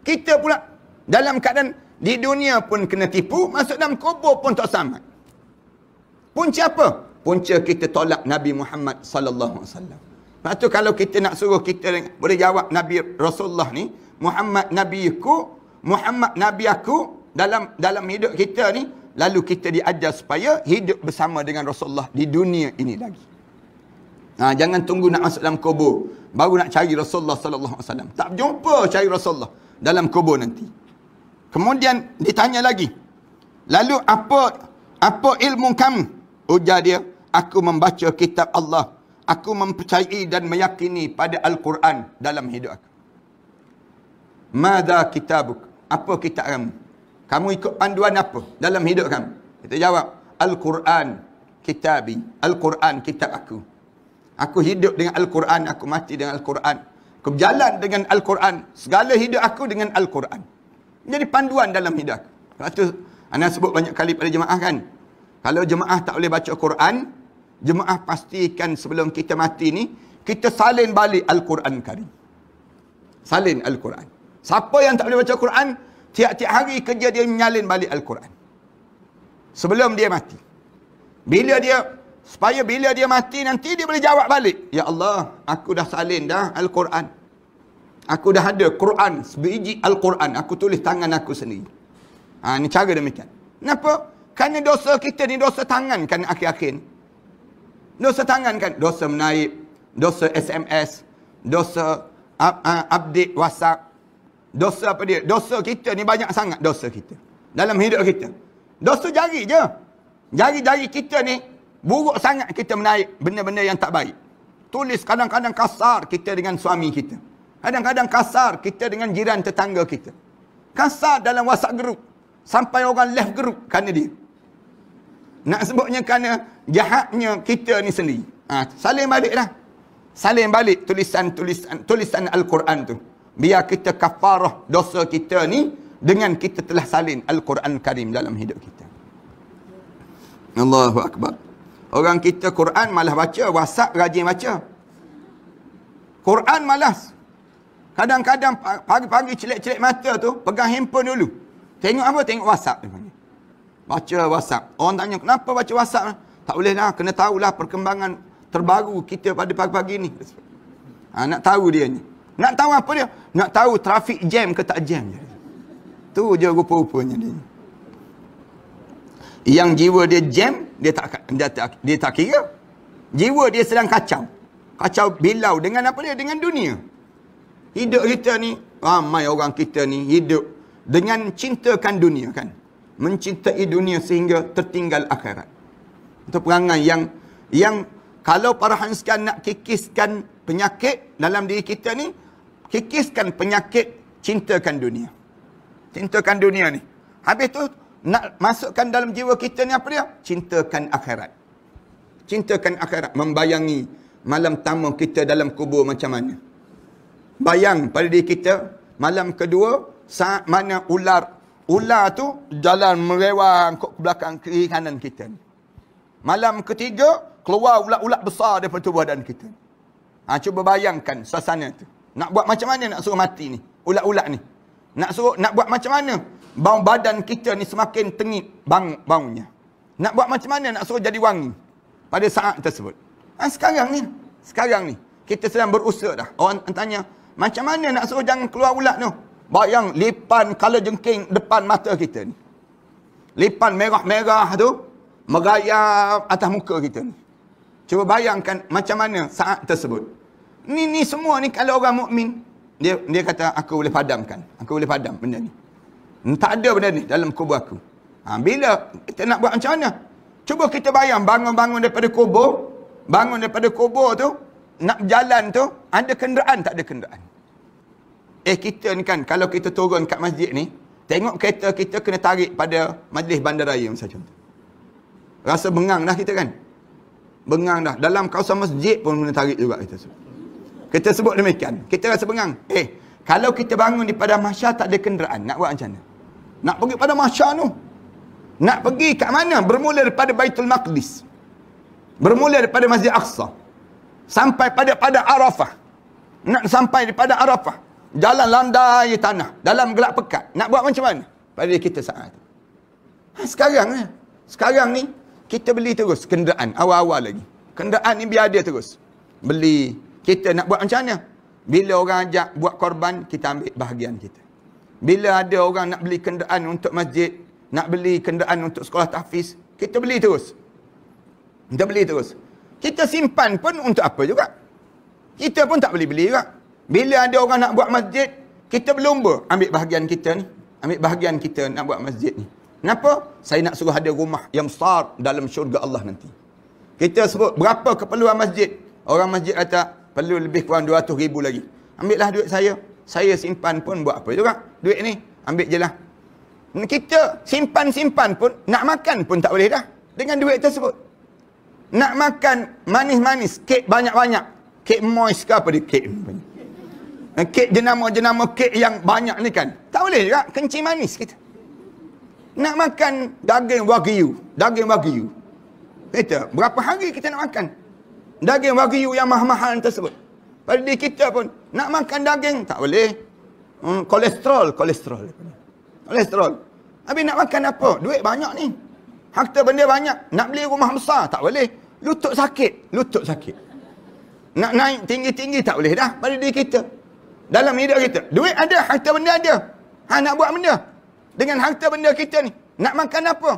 Kita pula dalam keadaan di dunia pun kena tipu, masuk dalam kubur pun tak selamat. Punca apa? Punca kita tolak Nabi Muhammad sallallahu alaihi wasallam. Lepas tu kalau kita nak suruh kita boleh jawab Nabi Rasulullah ni, Muhammad nabiku, Muhammad nabi aku dalam hidup kita ni, lalu kita diajar supaya hidup bersama dengan Rasulullah di dunia ini lagi. Jangan tunggu nak masuk dalam kubur baru nak cari Rasulullah sallallahu alaihi wasallam. Tak jumpa cari Rasulullah dalam kubur nanti. Kemudian ditanya lagi, lalu apa ilmu kamu? Ujar dia, aku membaca kitab Allah, aku mempercayai dan meyakini pada Al-Quran dalam hidup aku. Madza kitabuk? Apa kitab kamu? Kamu ikut panduan apa dalam hidup kamu? Kita jawab, Al-Quran kitabi. Al-Quran kitab aku. Aku hidup dengan Al-Quran, aku mati dengan Al-Quran. Aku berjalan dengan Al-Quran. Segala hidup aku dengan Al-Quran. Jadi panduan dalam hidup aku. Lepas tu, anda sebut banyak kali pada jemaah kan. Kalau jemaah tak boleh baca Quran, jemaah pastikan sebelum kita mati ni, kita salin balik Al-Quran Karim. Salin Al-Quran. Siapa yang tak boleh baca Quran, tiap-tiap hari kerja dia menyalin balik Al-Quran. Sebelum dia mati. Supaya bila dia mati nanti dia boleh jawab balik. Ya Allah, aku dah salin dah Al-Quran. Aku dah ada Quran, sebiji Al-Quran. Aku tulis tangan aku sendiri. Ni cara demikian. Kenapa? Kerana dosa kita ni dosa tangan kan akhir-akhir ni. Dosa tangan kan. Dosa menaip, dosa SMS, dosa update WhatsApp. Dosa apa dia? Dosa kita ni banyak sangat dosa kita. Dalam hidup kita. Dosa jari je. Jari-jari kita ni buruk sangat kita menaip benda-benda yang tak baik. Tulis kadang-kadang kasar kita dengan suami kita. Kadang-kadang kasar kita dengan jiran tetangga kita. Kasar dalam WhatsApp group. Sampai orang left group kerana dia. Nak sebutnya kerana jahatnya kita ni sendiri. Salin balik dah. Salin balik tulisan Al-Quran tu. Biar kita kafarah dosa kita ni dengan kita telah salin Al-Quran Karim dalam hidup kita. Allahu Akbar. Orang kita Quran malah baca, WhatsApp rajin baca. Quran malas. Kadang-kadang pagi-pagi celek-celek mata tu, pegang handphone dulu. Tengok apa? Tengok WhatsApp. Baca WhatsApp. Orang tanya, kenapa baca WhatsApp? Tak boleh lah, kena tahulah perkembangan terbaru kita pada pagi-pagi ni. Nak tahu dia ni. Nak tahu apa dia? Nak tahu trafik jam ke tak jam. Tu je rupa-rupanya dia. Yang jiwa dia jam, dia tak kira. Jiwa dia sedang kacau. Kacau bilau dengan apa dia? Dengan dunia. Hidup kita ni, ramai orang kita ni hidup dengan cintakan dunia kan. Mencintai dunia sehingga tertinggal akhirat. Itu perangai yang kalau parahan sekalian nak kikiskan penyakit dalam diri kita ni, kikiskan penyakit cintakan dunia. Cintakan dunia ni. Habis tu nak masukkan dalam jiwa kita ni apa dia? Cintakan akhirat. Cintakan akhirat. Membayangi malam tamu kita dalam kubur macam mana. Bayang pada diri kita, malam kedua, saat mana ular tu jalan merewang ke belakang kiri kanan kita ni. Malam ketiga, keluar ulat-ulat besar daripada tubuh badan kita. Cuba bayangkan suasana tu. Nak buat macam mana nak suruh mati ni? Ulat-ulat ni. Nak buat macam mana? Bau badan kita ni semakin tengik baunya. Nak buat macam mana nak suruh jadi wangi pada saat tersebut. Sekarang ni. Kita sedang berusaha dah. Orang tanya, macam mana nak suruh jangan keluar ulat tu? Bayang lipan kala jengking depan mata kita ni. Lipan merah-merah tu merayap atas muka kita ni. Cuba bayangkan macam mana saat tersebut. Ni semua ni kalau orang mukmin, dia kata aku boleh padamkan. Aku boleh padam benda ni. Tak ada benda ni dalam kubur aku. Bila kita nak buat macam mana? Cuba kita bayang bangun-bangun daripada kubur. Bangun daripada kubur tu, nak berjalan tu, ada kenderaan tak ada kenderaan? Kita ni kan, kalau kita turun kat masjid ni, tengok kereta kita kena tarik pada majlis bandaraya macam tu. Rasa bengang dah kita kan? Bengang dah. Dalam kawasan masjid pun kena tarik juga kita sebut. Kita sebut demikian. Kita rasa bengang. Kalau kita bangun di padang mahsyar tak ada kenderaan, nak buat macam mana? Nak pergi pada mahsyar tu. Nak pergi kat mana? Bermula daripada Baitul Maqdis. Bermula daripada Masjid Aqsa. Sampai pada Arafah. Nak sampai daripada Arafah. Jalan landai tanah. Dalam gelap pekat. Nak buat macam mana? Pada kita saat. Sekarang ni, kita beli terus kenderaan. Awal-awal lagi. Kenderaan ni biar dia terus. Beli. Kita nak buat macam mana? Bila orang ajak buat korban, kita ambil bahagian kita. Bila ada orang nak beli kenderaan untuk masjid, nak beli kenderaan untuk sekolah tahfiz, kita beli terus. Kita beli terus. Kita simpan pun untuk apa juga? Kita pun tak beli-beli juga. Bila ada orang nak buat masjid, kita berlumba ambil bahagian kita ni. Ambil bahagian kita nak buat masjid ni. Kenapa? Saya nak suruh ada rumah yang besar dalam syurga Allah nanti. Kita sebut berapa keperluan masjid. Orang masjid kata perlu lebih kurang 200,000 lagi. Ambillah duit saya. Saya simpan pun buat apa juga. Duit ni ambil je lah. Kita simpan-simpan pun, nak makan pun tak boleh dah. Dengan duit tersebut. Nak makan manis-manis, kek banyak-banyak. Kek moist ke apa dia? Kek jenama-jenama kek yang banyak ni kan. Tak boleh juga, kencing manis kita. Nak makan daging wagyu. Daging wagyu. Kita, berapa hari kita nak makan? Daging wagyu yang mahal-mahal tersebut. Pada diri kita pun, nak makan daging, tak boleh. Kolesterol. Habis nak makan apa? Duit banyak ni. Harta benda banyak. Nak beli rumah besar, tak boleh. Lutut sakit. Nak naik tinggi-tinggi, tak boleh dah pada diri kita. Dalam hidup kita. Duit ada, harta benda ada. Nak buat benda. Dengan harta benda kita ni. Nak makan apa?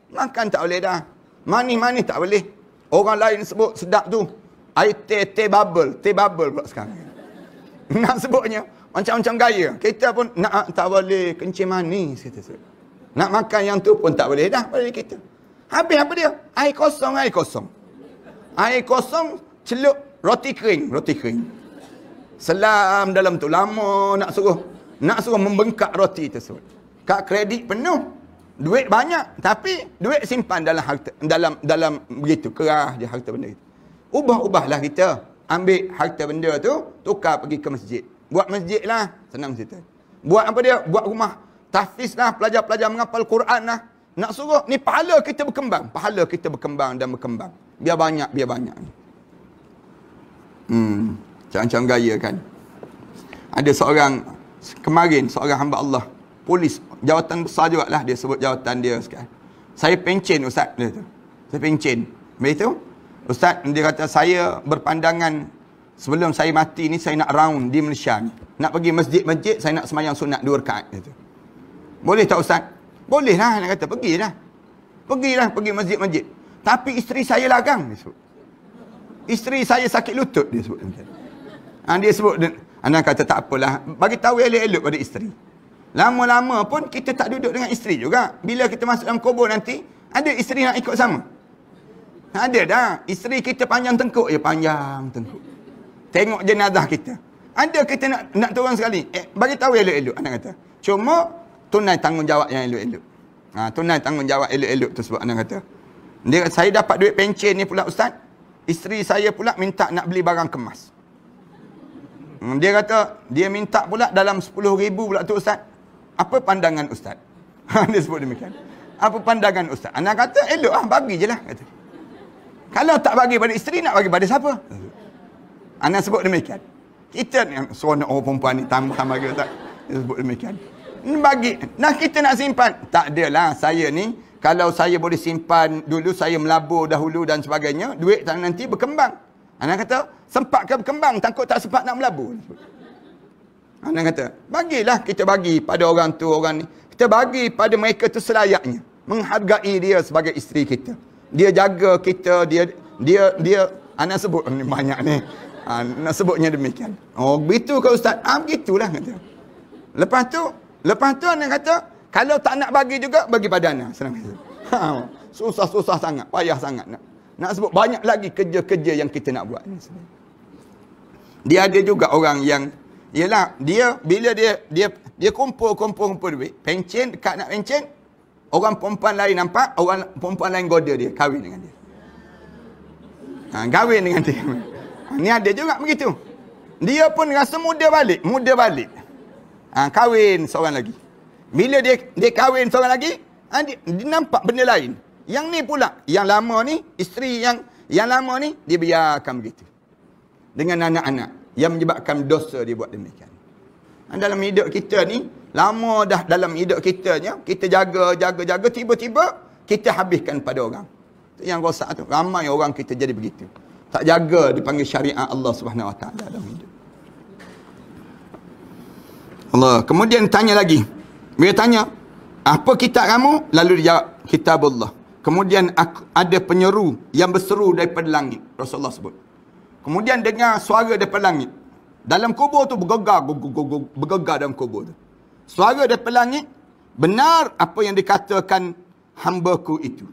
Makan tak boleh dah. Manis-manis tak boleh. Orang lain sebut sedap tu. Air teh bubble. Teh bubble pula sekarang. Nak sebutnya macam-macam gaya. Kita pun nak tak boleh kencing manis. Kita sebut. Nak makan yang tu pun tak boleh dah pada diri kita. Habis apa dia? Air kosong. Air kosong celup roti kering. Selam dalam tu. Lama nak suruh membengkak roti tersebut. Kad kredit penuh. Duit banyak. Tapi duit simpan dalam harta. Dalam begitu. Kerah je harta benda itu. Ubah-ubahlah kita. Ambil harta benda tu. Tukar pergi ke masjid. Buat masjid lah. Senang cerita. Buat apa dia? Buat rumah tahfiz lah. Pelajar-pelajar menghafal Quran lah. Nak suruh. Ni pahala kita berkembang. Biar banyak, biar banyak. Macam-macam gaya kan. Ada seorang, kemarin seorang hamba Allah, polis, jawatan besar juga lah, dia sebut jawatan dia sekarang. Saya pencen Ustaz, dia tu. Saya pencen. Begitu, Ustaz, dia kata saya berpandangan sebelum saya mati ni, saya nak round di Malaysia ni. Nak pergi masjid-masjid, saya nak sembahyang sunat 2 rakaat. Dia tu. Boleh tak Ustaz? Boleh lah, dia kata, pergilah. Pergilah, pergi masjid-masjid. Tapi isteri saya larang, dia sebut. Isteri saya sakit lutut, dia sebut. Dia sebut, anda kata tak apalah, bagi tahu elok-elok pada isteri. Lama-lama pun kita tak duduk dengan isteri juga. Bila kita masuk dalam kubur nanti, ada isteri nak ikut sama? Ada dah. Isteri kita panjang tengkuk, panjang tengkuk. Tengok jenazah kita. Ada kita nak turun sekali. Bagi tahu elok-elok, anda kata. Cuma tunai tanggungjawab yang elok-elok. Tunai tanggungjawab elok-elok tu sebab anda kata. Saya dapat duit pencen ni pula Ustaz. Isteri saya pula minta nak beli barang kemas. Dia kata, dia minta pula dalam 10,000 pula tu Ustaz. Apa pandangan Ustaz? Dia sebut demikian. Apa pandangan Ustaz? Anak kata, elok lah, bagi je lah. Kata. Kalau tak bagi pada isteri, nak bagi pada siapa? Anak sebut demikian. Kita ni, seronok perempuan ni, tambah bagi Ustaz. Dia sebut demikian. Bagi, nah kita nak simpan. Tak adalah, saya ni, kalau saya boleh simpan dulu, saya melabur dahulu dan sebagainya, duit nanti berkembang. Anak kata, sempat ke berkembang, takut tak sempat nak melabur. Anak kata, bagilah kita bagi pada orang tu, orang ni. Kita bagi pada mereka tu selayaknya. Menghargai dia sebagai isteri kita. Dia jaga kita, dia anak sebut ni banyak ni. Nak sebutnya demikian. Oh, begitu ke Ustaz? Begitulah kata. Lepas tu anak kata, kalau tak nak bagi juga, bagi pada anak. Senang kata. Susah-susah sangat, payah sangat nak sebut banyak lagi kerja-kerja yang kita nak buat ni. Dia ada juga orang yang ialah bila dia kumpul duit, pencen dekat nak pencen, orang perempuan lain nampak, orang perempuan lain goda dia, kahwin dengan dia. Kahwin dengan dia. Ni ada juga begitu. Dia pun rasa muda balik. Kahwin seorang lagi. Bila dia kahwin seorang lagi, dia nampak benda lain. Yang ni pula, yang lama ni, isteri yang lama ni, dia biarkan begitu. Dengan anak-anak. Yang menyebabkan dosa dia buat demikian. Dalam hidup kita ni, lama dah dalam hidup kita ni, kita jaga, tiba-tiba, kita habiskan pada orang. Itu yang rosak tu. Ramai orang kita jadi begitu. Tak jaga dipanggil syariat Allah Subhanahu Wa Taala dalam hidup. Allah. Kemudian tanya lagi. Bila tanya, apa kitab kamu? Lalu dia jawab, kitabullah. Kemudian ada penyeru yang berseru daripada langit. Rasulullah sebut. Kemudian dengar suara daripada langit. Dalam kubur tu bergegar dalam kubur tu. Suara daripada langit, benar apa yang dikatakan hamba-Ku itu.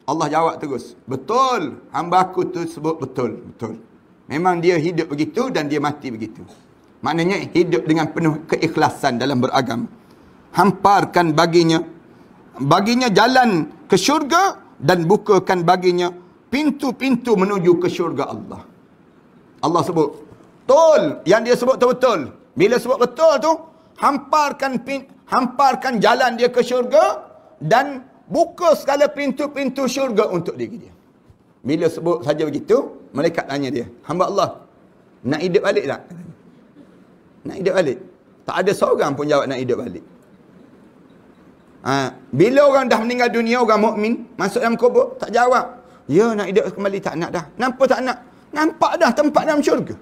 Allah jawab terus. Betul, hamba-Ku tu sebut betul. Memang dia hidup begitu dan dia mati begitu. Maknanya hidup dengan penuh keikhlasan dalam beragama. Hamparkan baginya jalan ke syurga dan bukakan baginya pintu-pintu menuju ke syurga Allah. Allah sebut betul, yang dia sebut tu betul. Bila sebut betul tu, hamparkan jalan dia ke syurga dan buka segala pintu-pintu syurga untuk diri dia. Bila sebut saja begitu, malaikat tanya dia, hamba Allah, nak hidup balik tak? Nak hidup balik? Tak ada seorang pun jawab nak hidup balik. Bila orang dah meninggal dunia, orang mukmin masuk dalam kubur, tak jawab. Ya, nak hidup kembali, tak nak dah. Nampak tak nak? Nampak dah tempat dalam syurga.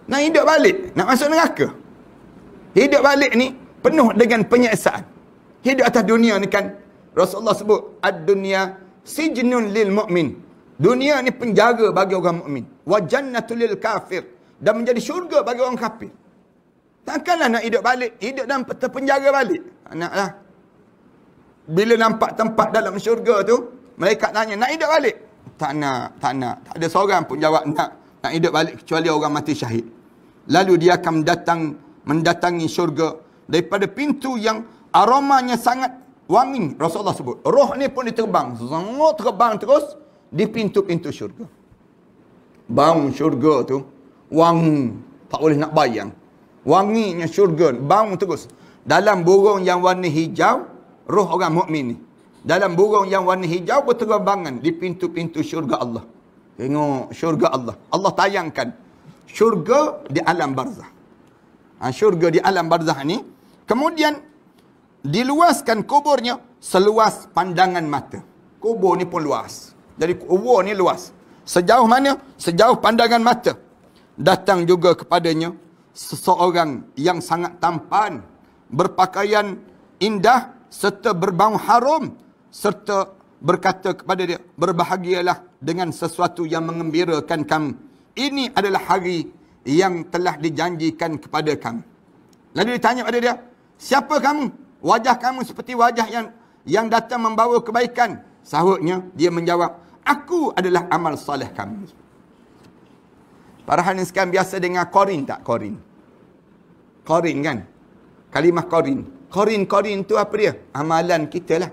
Nak hidup balik, nak masuk neraka. Hidup balik ni penuh dengan penyiksaan. Hidup atas dunia ni kan, Rasulullah sebut, ad-dunya sijnun lil mu'min. Dunia ni penjara bagi orang mukmin. Wa jannatul lil kafir. Dan menjadi syurga bagi orang kafir. Takkanlah nak hidup balik, hidup dalam terpenjara balik. Naklah. Bila nampak tempat dalam syurga tu, malaikat tanya, nak hidup balik? Tak nak. Tak ada seorang pun jawab nak hidup balik kecuali orang mati syahid. Lalu dia akan mendatangi syurga daripada pintu yang aromanya sangat wangi. Rasulullah sebut. Roh ni pun diterbang. Semua terbang terus di pintu-pintu syurga. Bau syurga tu wangi. Tak boleh nak bayang. Wanginya syurga, bau terus. Dalam burung yang warna hijau, roh orang mukmin ni. dalam burung yang warna hijau berterbangan di pintu-pintu syurga Allah. Tengok syurga Allah. Allah tayangkan syurga di alam barzah. Syurga di alam barzah ni. Kemudian diluaskan kuburnya seluas pandangan mata. Kubur ni pun luas. Jadi kubur ni luas. Sejauh mana? Sejauh pandangan mata. Datang juga kepadanya seseorang yang sangat tampan, berpakaian indah serta berbau harum, serta berkata kepada dia, berbahagialah dengan sesuatu yang mengembirakan kamu. Ini adalah hari yang telah dijanjikan kepada kamu. Lalu ditanya pada dia, siapa kamu? Wajah kamu seperti wajah yang datang membawa kebaikan. Sahutnya, dia menjawab, aku adalah amal soleh kamu. Para hadirin sekalian biasa dengar korin tak? Korin. Korin kan? Kalimah korin. Korin tu apa dia? Amalan kita lah.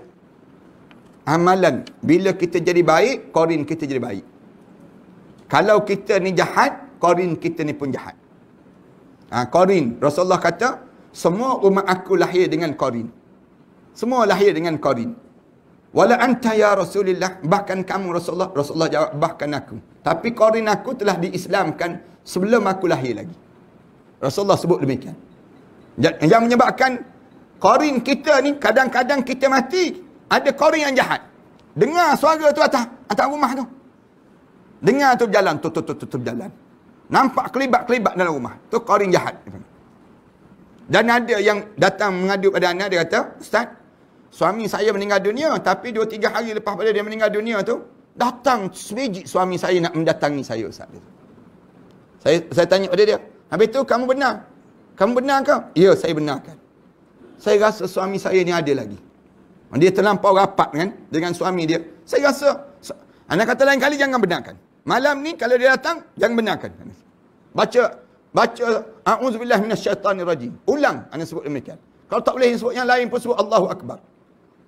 Amalan. Bila kita jadi baik, korin kita jadi baik. Kalau kita ni jahat, korin kita ni pun jahat. Korin. Rasulullah kata, semua umat aku lahir dengan korin. Semua lahir dengan korin. Wala anta ya Rasulullah, bahkan kamu Rasulullah. Rasulullah jawab, bahkan aku. Tapi korin aku telah diislamkan sebelum aku lahir lagi. Rasulullah sebut demikian. Yang menyebabkan korin kita ni, kadang-kadang kita mati, ada korin yang jahat. Dengar suara tu atas rumah tu. Dengar tu berjalan, tutup jalan. Nampak kelibat-kelibat dalam rumah. Tu korin jahat. Dan ada yang datang mengadu pada anak, dia kata, Ustaz, suami saya meninggal dunia, tapi 2-3 hari lepas pada dia meninggal dunia tu, datang sebiji suami saya nak mendatangi saya, Ustaz. Saya tanya pada dia, habis tu kamu benar? Kamu benar ke? Ya, saya benarkan. Saya rasa suami saya ni ada lagi. Dia terlampau rapat kan dengan suami dia. Saya rasa, anak kata lain kali jangan benarkan. Malam ni kalau dia datang, jangan benarkan. Baca a'udzubillah minasyaitanirrajim. Ulang, anak sebut demikian. Kalau tak boleh sebut yang lain pun sebut Allahu Akbar.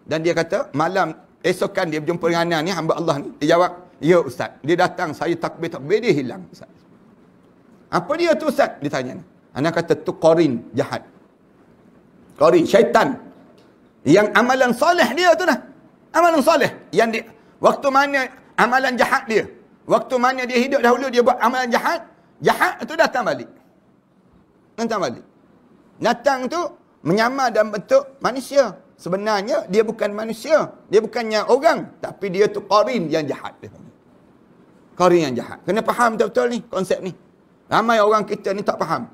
Dan dia kata, malam, esokan dia berjumpa dengan anak ni, hamba Allah ni. Dia jawab, ya Ustaz. Dia datang, saya takbir, dia hilang Ustaz. Apa dia tu Ustaz? Dia tanya. Anak kata, tu korin, jahat. Korin, syaitan. Yang amalan soleh dia tu dah. Amalan soleh. Yang dia, waktu mana amalan jahat dia, waktu mana dia hidup dahulu, dia buat amalan jahat, jahat tu datang balik. Datang tu, menyamar dalam bentuk manusia. Sebenarnya dia bukan manusia, dia bukannya orang, tapi dia tu qarin yang jahat. Qarin yang jahat. Kena faham betul-betul ni konsep ni. Ramai orang kita ni tak faham.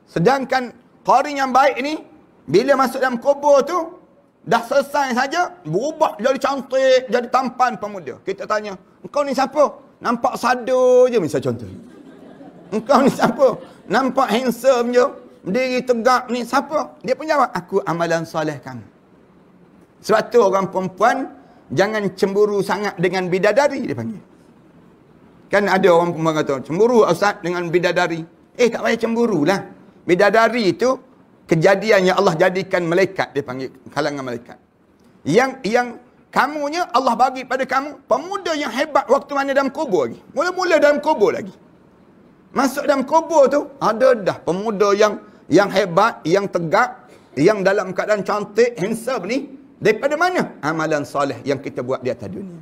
Sedangkan qarin yang baik ni, bila masuk dalam kubur tu, dah selesai saja, berubah jadi cantik, jadi tampan pemuda. Kita tanya, engkau ni siapa? Nampak sado je misal contoh. Engkau ni siapa? Nampak handsome je, berdiri tegak ni, siapa? Dia pun jawab, aku amalan soleh kamu. Sebab tu orang perempuan jangan cemburu sangat dengan bidadari, dia panggil. Kan ada orang perempuan kata, cemburu Ustaz dengan bidadari. Tak payah cemburulah. Bidadari itu kejadian yang Allah jadikan malaikat, dia panggil kalangan malaikat. Yang kamunya Allah bagi pada kamu pemuda yang hebat waktu mana dalam kubur lagi. Mula-mula dalam kubur lagi. Masuk dalam kubur tu, ada dah pemuda yang hebat, yang tegak, yang dalam keadaan cantik, handsome ni. Daripada mana? Amalan soleh yang kita buat di atas dunia.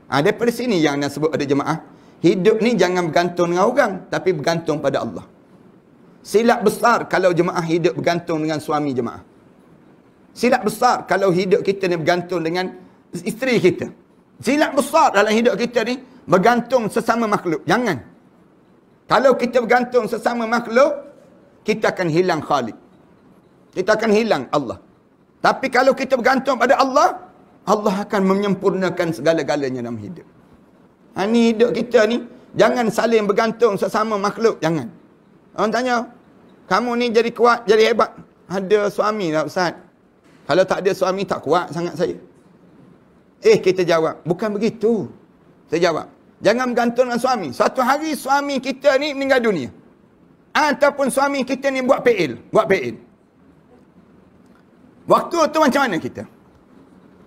Daripada sini yang nak sebut ada jemaah. Hidup ni jangan bergantung dengan orang, tapi bergantung pada Allah. Silap besar kalau jemaah hidup bergantung dengan suami jemaah. Silap besar kalau hidup kita ni bergantung dengan isteri kita. Silap besar dalam hidup kita ni bergantung sesama makhluk. Jangan. Kalau kita bergantung sesama makhluk, kita akan hilang Khalik. Kita akan hilang Allah. Tapi kalau kita bergantung pada Allah, Allah akan menyempurnakan segala-galanya dalam hidup. Ini hidup kita ni, jangan saling bergantung sesama makhluk. Jangan. Orang tanya, kamu ni jadi kuat, jadi hebat. Ada suami tak Ustaz? Kalau tak ada suami, tak kuat sangat saya. Kita jawab, bukan begitu. Saya jawab, jangan bergantung dengan suami. Suatu hari suami kita ni meninggal dunia. Ataupun suami kita ni buat PL. Waktu tu macam mana kita?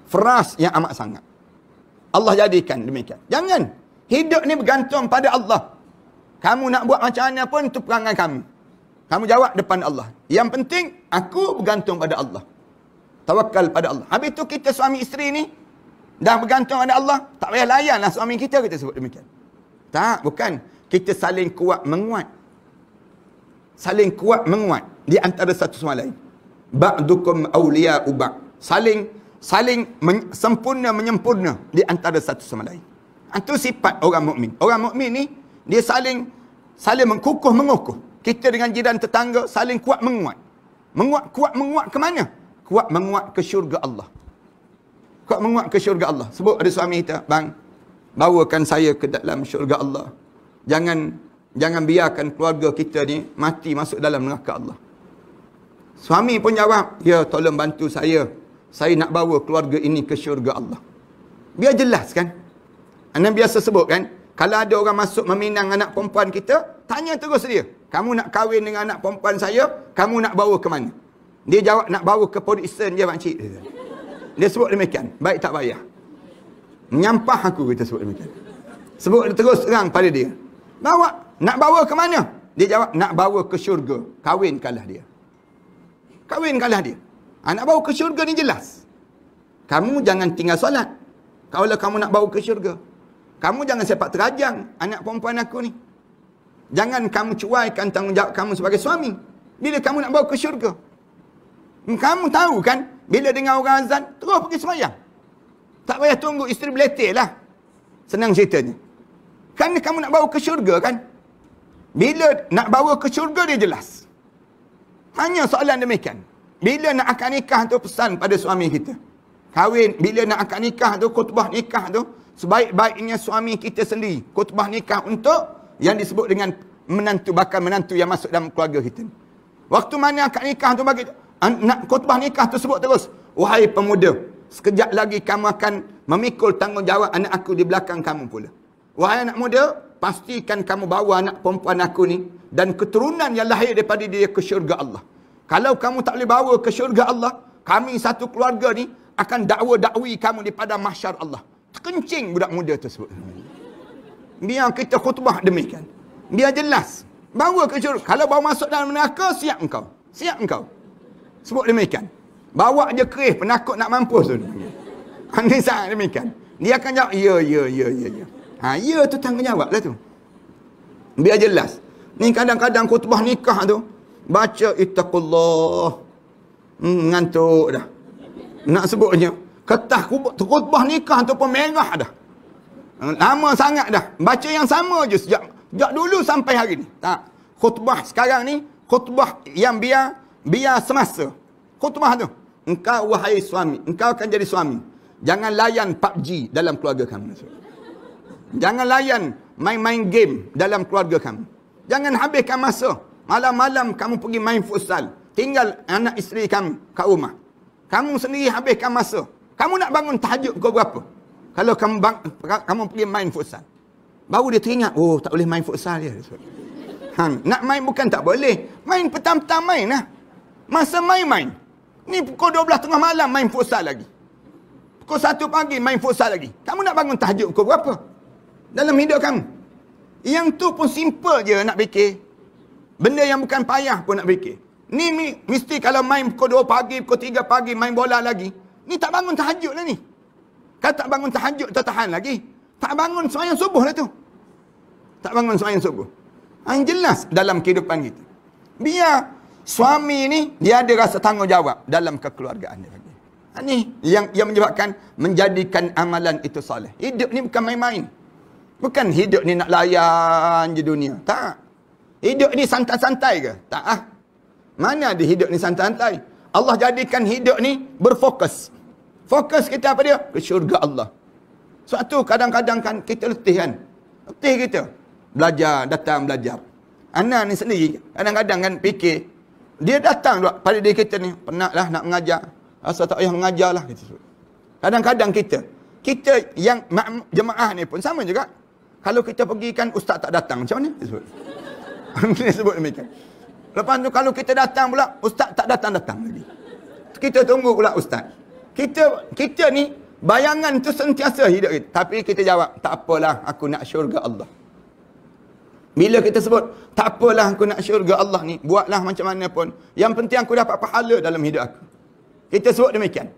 Feras yang amat sangat. Allah jadikan demikian. Jangan. Hidup ni bergantung pada Allah. Kamu nak buat macam mana pun, itu perangai kamu. Kamu jawab depan Allah. Yang penting, aku bergantung pada Allah. Tawakal pada Allah. Habis tu kita suami isteri ni dah bergantung pada Allah, tak payah layanlah suami kita sebut demikian. Tak, bukan. Kita saling kuat menguat. Saling kuat menguat di antara satu sama lain. Ba'dukum awliya'u ba'. Saling sempurna menyempurna di antara satu sama lain. Itu sifat orang mukmin. Orang mukmin ni dia saling mengkukuh mengukuh. Kita dengan jiran tetangga saling kuat menguat. Kuat menguat ke mana? Kuat menguat ke syurga Allah. Kuat menguat ke syurga Allah. Sebut ada suami kita, bang, bawakan saya ke dalam syurga Allah. Jangan biarkan keluarga kita ni mati masuk dalam neraka Allah. Suami pun jawab, ya tolong bantu saya. Saya nak bawa keluarga ini ke syurga Allah. Biar jelas kan. Anda biasa sebut kan, kalau ada orang masuk meminang anak perempuan kita, tanya terus dia, kamu nak kahwin dengan anak perempuan saya, kamu nak bawa ke mana? Dia jawab, nak bawa ke Port Eastern je makcik. Dia sebut demikian. Baik tak payah. Menyampah aku, kita sebut demikian. Sebut terus terang pada dia. Nak bawa ke mana? Dia jawab, nak bawa ke syurga. Kahwinkanlah dia. Kahwinkanlah dia. Nak bawa ke syurga ni jelas. Kamu jangan tinggal solat. Kalau kamu nak bawa ke syurga. Kamu jangan sepak terajang anak perempuan aku ni. Jangan kamu cuaikan tanggungjawab kamu sebagai suami. Bila kamu nak bawa ke syurga. Kamu tahu kan, bila dengar orang azan, terus pergi sembahyang. Tak payah tunggu isteri beletir lah. Senang ceritanya. Kerana kamu nak bawa ke syurga kan. Bila nak bawa ke syurga dia jelas. Hanya soalan demikian. Bila nak akad nikah tu pesan pada suami kita. Kahwin, bila nak akad nikah tu, khutbah nikah tu, sebaik-baiknya suami kita sendiri. Khutbah nikah untuk yang disebut dengan menantu, bakal menantu yang masuk dalam keluarga kita. Waktu mana akad nikah tu bagi nak khutbah nikah tu sebut terus, wahai pemuda, sekejap lagi kamu akan memikul tanggungjawab anak aku di belakang kamu pula. Wahai anak muda, pastikan kamu bawa anak perempuan aku ni dan keturunan yang lahir daripada dia ke syurga Allah. Kalau kamu tak boleh bawa ke syurga Allah, kami satu keluarga ni akan dakwa-dakwi kamu di padang mahsyar Allah. Terkencing budak muda tersebut. Biar kita khutbah demikian. Biar jelas. Bawa ke syurga. Kalau bawa masuk dalam neraka, siap engkau. Siap engkau. Sebut demikian. Bawa je kerih, penakut nak mampus tu. Andai saat demikian. Dia akan jawab, ya. Ya tu tanggungjawab lah tu. Biar jelas. Ni kadang-kadang khutbah nikah tu, baca ittaqullah. Ngantuk dah. Nak sebutnya, ketah khutbah nikah tu pun merah dah. Lama sangat dah. Baca yang sama je sejak dulu sampai hari ni. Tak. Khutbah sekarang ni, khutbah yang biar semasa. Khutbah tu. Engkau wahai suami, engkau akan jadi suami. Jangan layan PUBG dalam keluarga kamu. Jangan layan main-main game dalam keluarga kamu. Jangan habiskan masa. Malam-malam kamu pergi main futsal. Tinggal anak isteri kamu kat rumah. Kamu sendiri habiskan masa. Kamu nak bangun tahajud pukul berapa? Kalau kamu pergi main futsal. Baru dia teringat, oh tak boleh main futsal dia. Nak main bukan tak boleh. Main petang-petang main lah. Masa main-main. Ni pukul 12 tengah malam main futsal lagi. Pukul 1 pagi main futsal lagi. Kamu nak bangun tahajud pukul berapa? Dalam hidup kamu. Yang tu pun simple je nak fikir. Benda yang bukan payah pun nak fikir. Ni mesti kalau main pukul 2 pagi, pukul 3 pagi main bola lagi. Ni tak bangun tahajud lah ni. Kalau tak bangun tahajud tak tahan lagi. Tak bangun sembahyang subuh lah tu. Tak bangun sembahyang subuh. Yang jelas dalam kehidupan kita. Biar suami ni dia ada rasa tanggungjawab dalam kekeluargaan dia. Ni yang menyebabkan menjadikan amalan itu soleh. Hidup ni bukan main-main. Bukan hidup ni nak layan je dunia. Tak. Hidup ni santai-santai ke? Tak ah. Mana ada hidup ni santai-santai? Allah jadikan hidup ni berfokus. Fokus kita apa dia? Ke syurga Allah. Sebab tu kadang-kadang kan kita letih kan. Letih kita. Belajar, datang belajar. Anak ni sendiri kadang-kadang kan fikir. Dia datang pada diri kita ni. Penatlah nak mengajar. Asal tak payah mengajar lah. Kadang-kadang kita yang jemaah ni pun sama juga. Kalau kita pergi kan ustaz tak datang. Macam mana? Dia sebut demikian. Lepas tu kalau kita datang pula, ustaz tak datang-datang lagi. Kita tunggu pula ustaz. Kita ni, bayangan tu sentiasa hidup kita. Tapi kita jawab, tak apalah aku nak syurga Allah. Bila kita sebut, tak apalah aku nak syurga Allah ni, buatlah macam mana pun. Yang penting aku dapat pahala dalam hidup aku. Kita sebut demikian.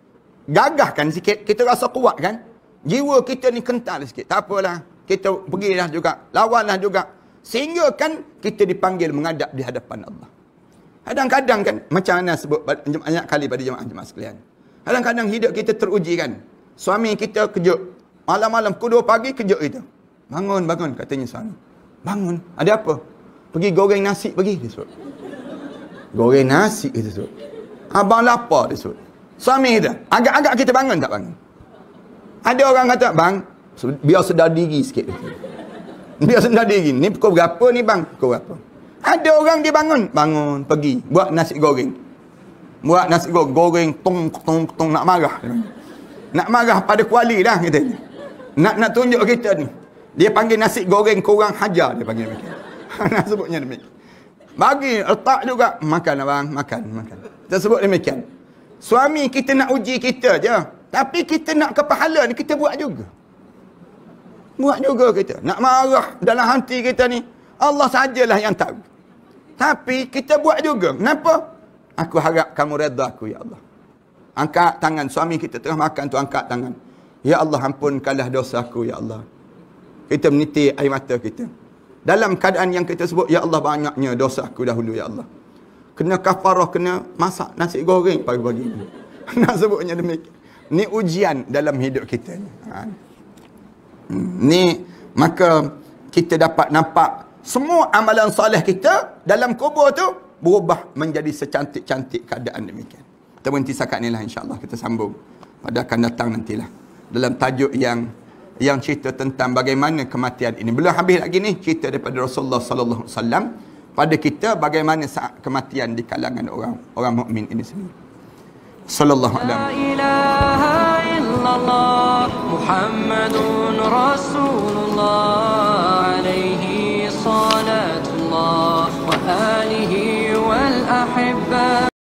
Gagahkan sikit, kita rasa kuat kan? Jiwa kita ni kental sikit. Tak apalah. Kita pergilah juga. Lawanlah juga. Sehingga kan kita dipanggil menghadap di hadapan Allah. Kadang-kadang kan, macam Ana sebut banyak kali pada jemaah-jemaah sekalian. Kadang-kadang hidup kita teruji kan. Suami kita kejut. Malam-malam pukul 2 pagi kejut kita. Bangun, katanya suami. Bangun. Ada apa? Pergi goreng nasi pergi, dia sebut. Goreng nasi, dia sebut. Abang lapar, dia sebut. Suami kita. Agak-agak kita bangun tak bangun? Ada orang kata, bang, biar sedar diri sikit. Biar sedar diri. Ni pukul berapa ni bang? Pukul berapa? Ada orang dia bangun, pergi. Buat nasi goreng. Goreng, tong, nak marah. Nak marah pada kuali dah, kita. Nak tunjuk kita ni. Dia panggil nasi goreng kurang hajar, dia panggil demikian. Nak sebutnya demikian. Bagi, letak juga. Makan abang, makan. Kita sebut demikian. Suami kita nak uji kita je. Tapi kita nak kepahala ni, kita buat juga. Buat juga kita. Nak marah dalam hati kita ni, Allah sajalah yang tahu. Tapi kita buat juga. Kenapa? Aku harap kamu redha aku, ya Allah. Angkat tangan. Suami kita tengah makan tu, angkat tangan. Ya Allah, ampunkanlah dosa aku, ya Allah. Kita menitik air mata kita. Dalam keadaan yang kita sebut, ya Allah, banyaknya dosa aku dahulu, ya Allah. Kena kafarah, kena masak nasi goreng pagi-pagi ni. Nak sebutnya demikian. Ni ujian dalam hidup kita ni. Ni, maka kita dapat nampak semua amalan soleh kita dalam kubur tu berubah menjadi secantik-cantik keadaan demikian. Kita berhenti setakat ni lah, insyaAllah. Kita sambung pada akan datang nantilah. Dalam tajuk yang cerita tentang bagaimana kematian ini. Belum habis lagi ni cerita daripada Rasulullah sallallahu alaihi wasallam pada kita bagaimana saat kematian di kalangan orang mukmin ini sendiri. Sallallahu alaihi wasallam. La ilaha illallah Muhammadun Rasulullah alaihi salatullah wa alihi wal ahibba.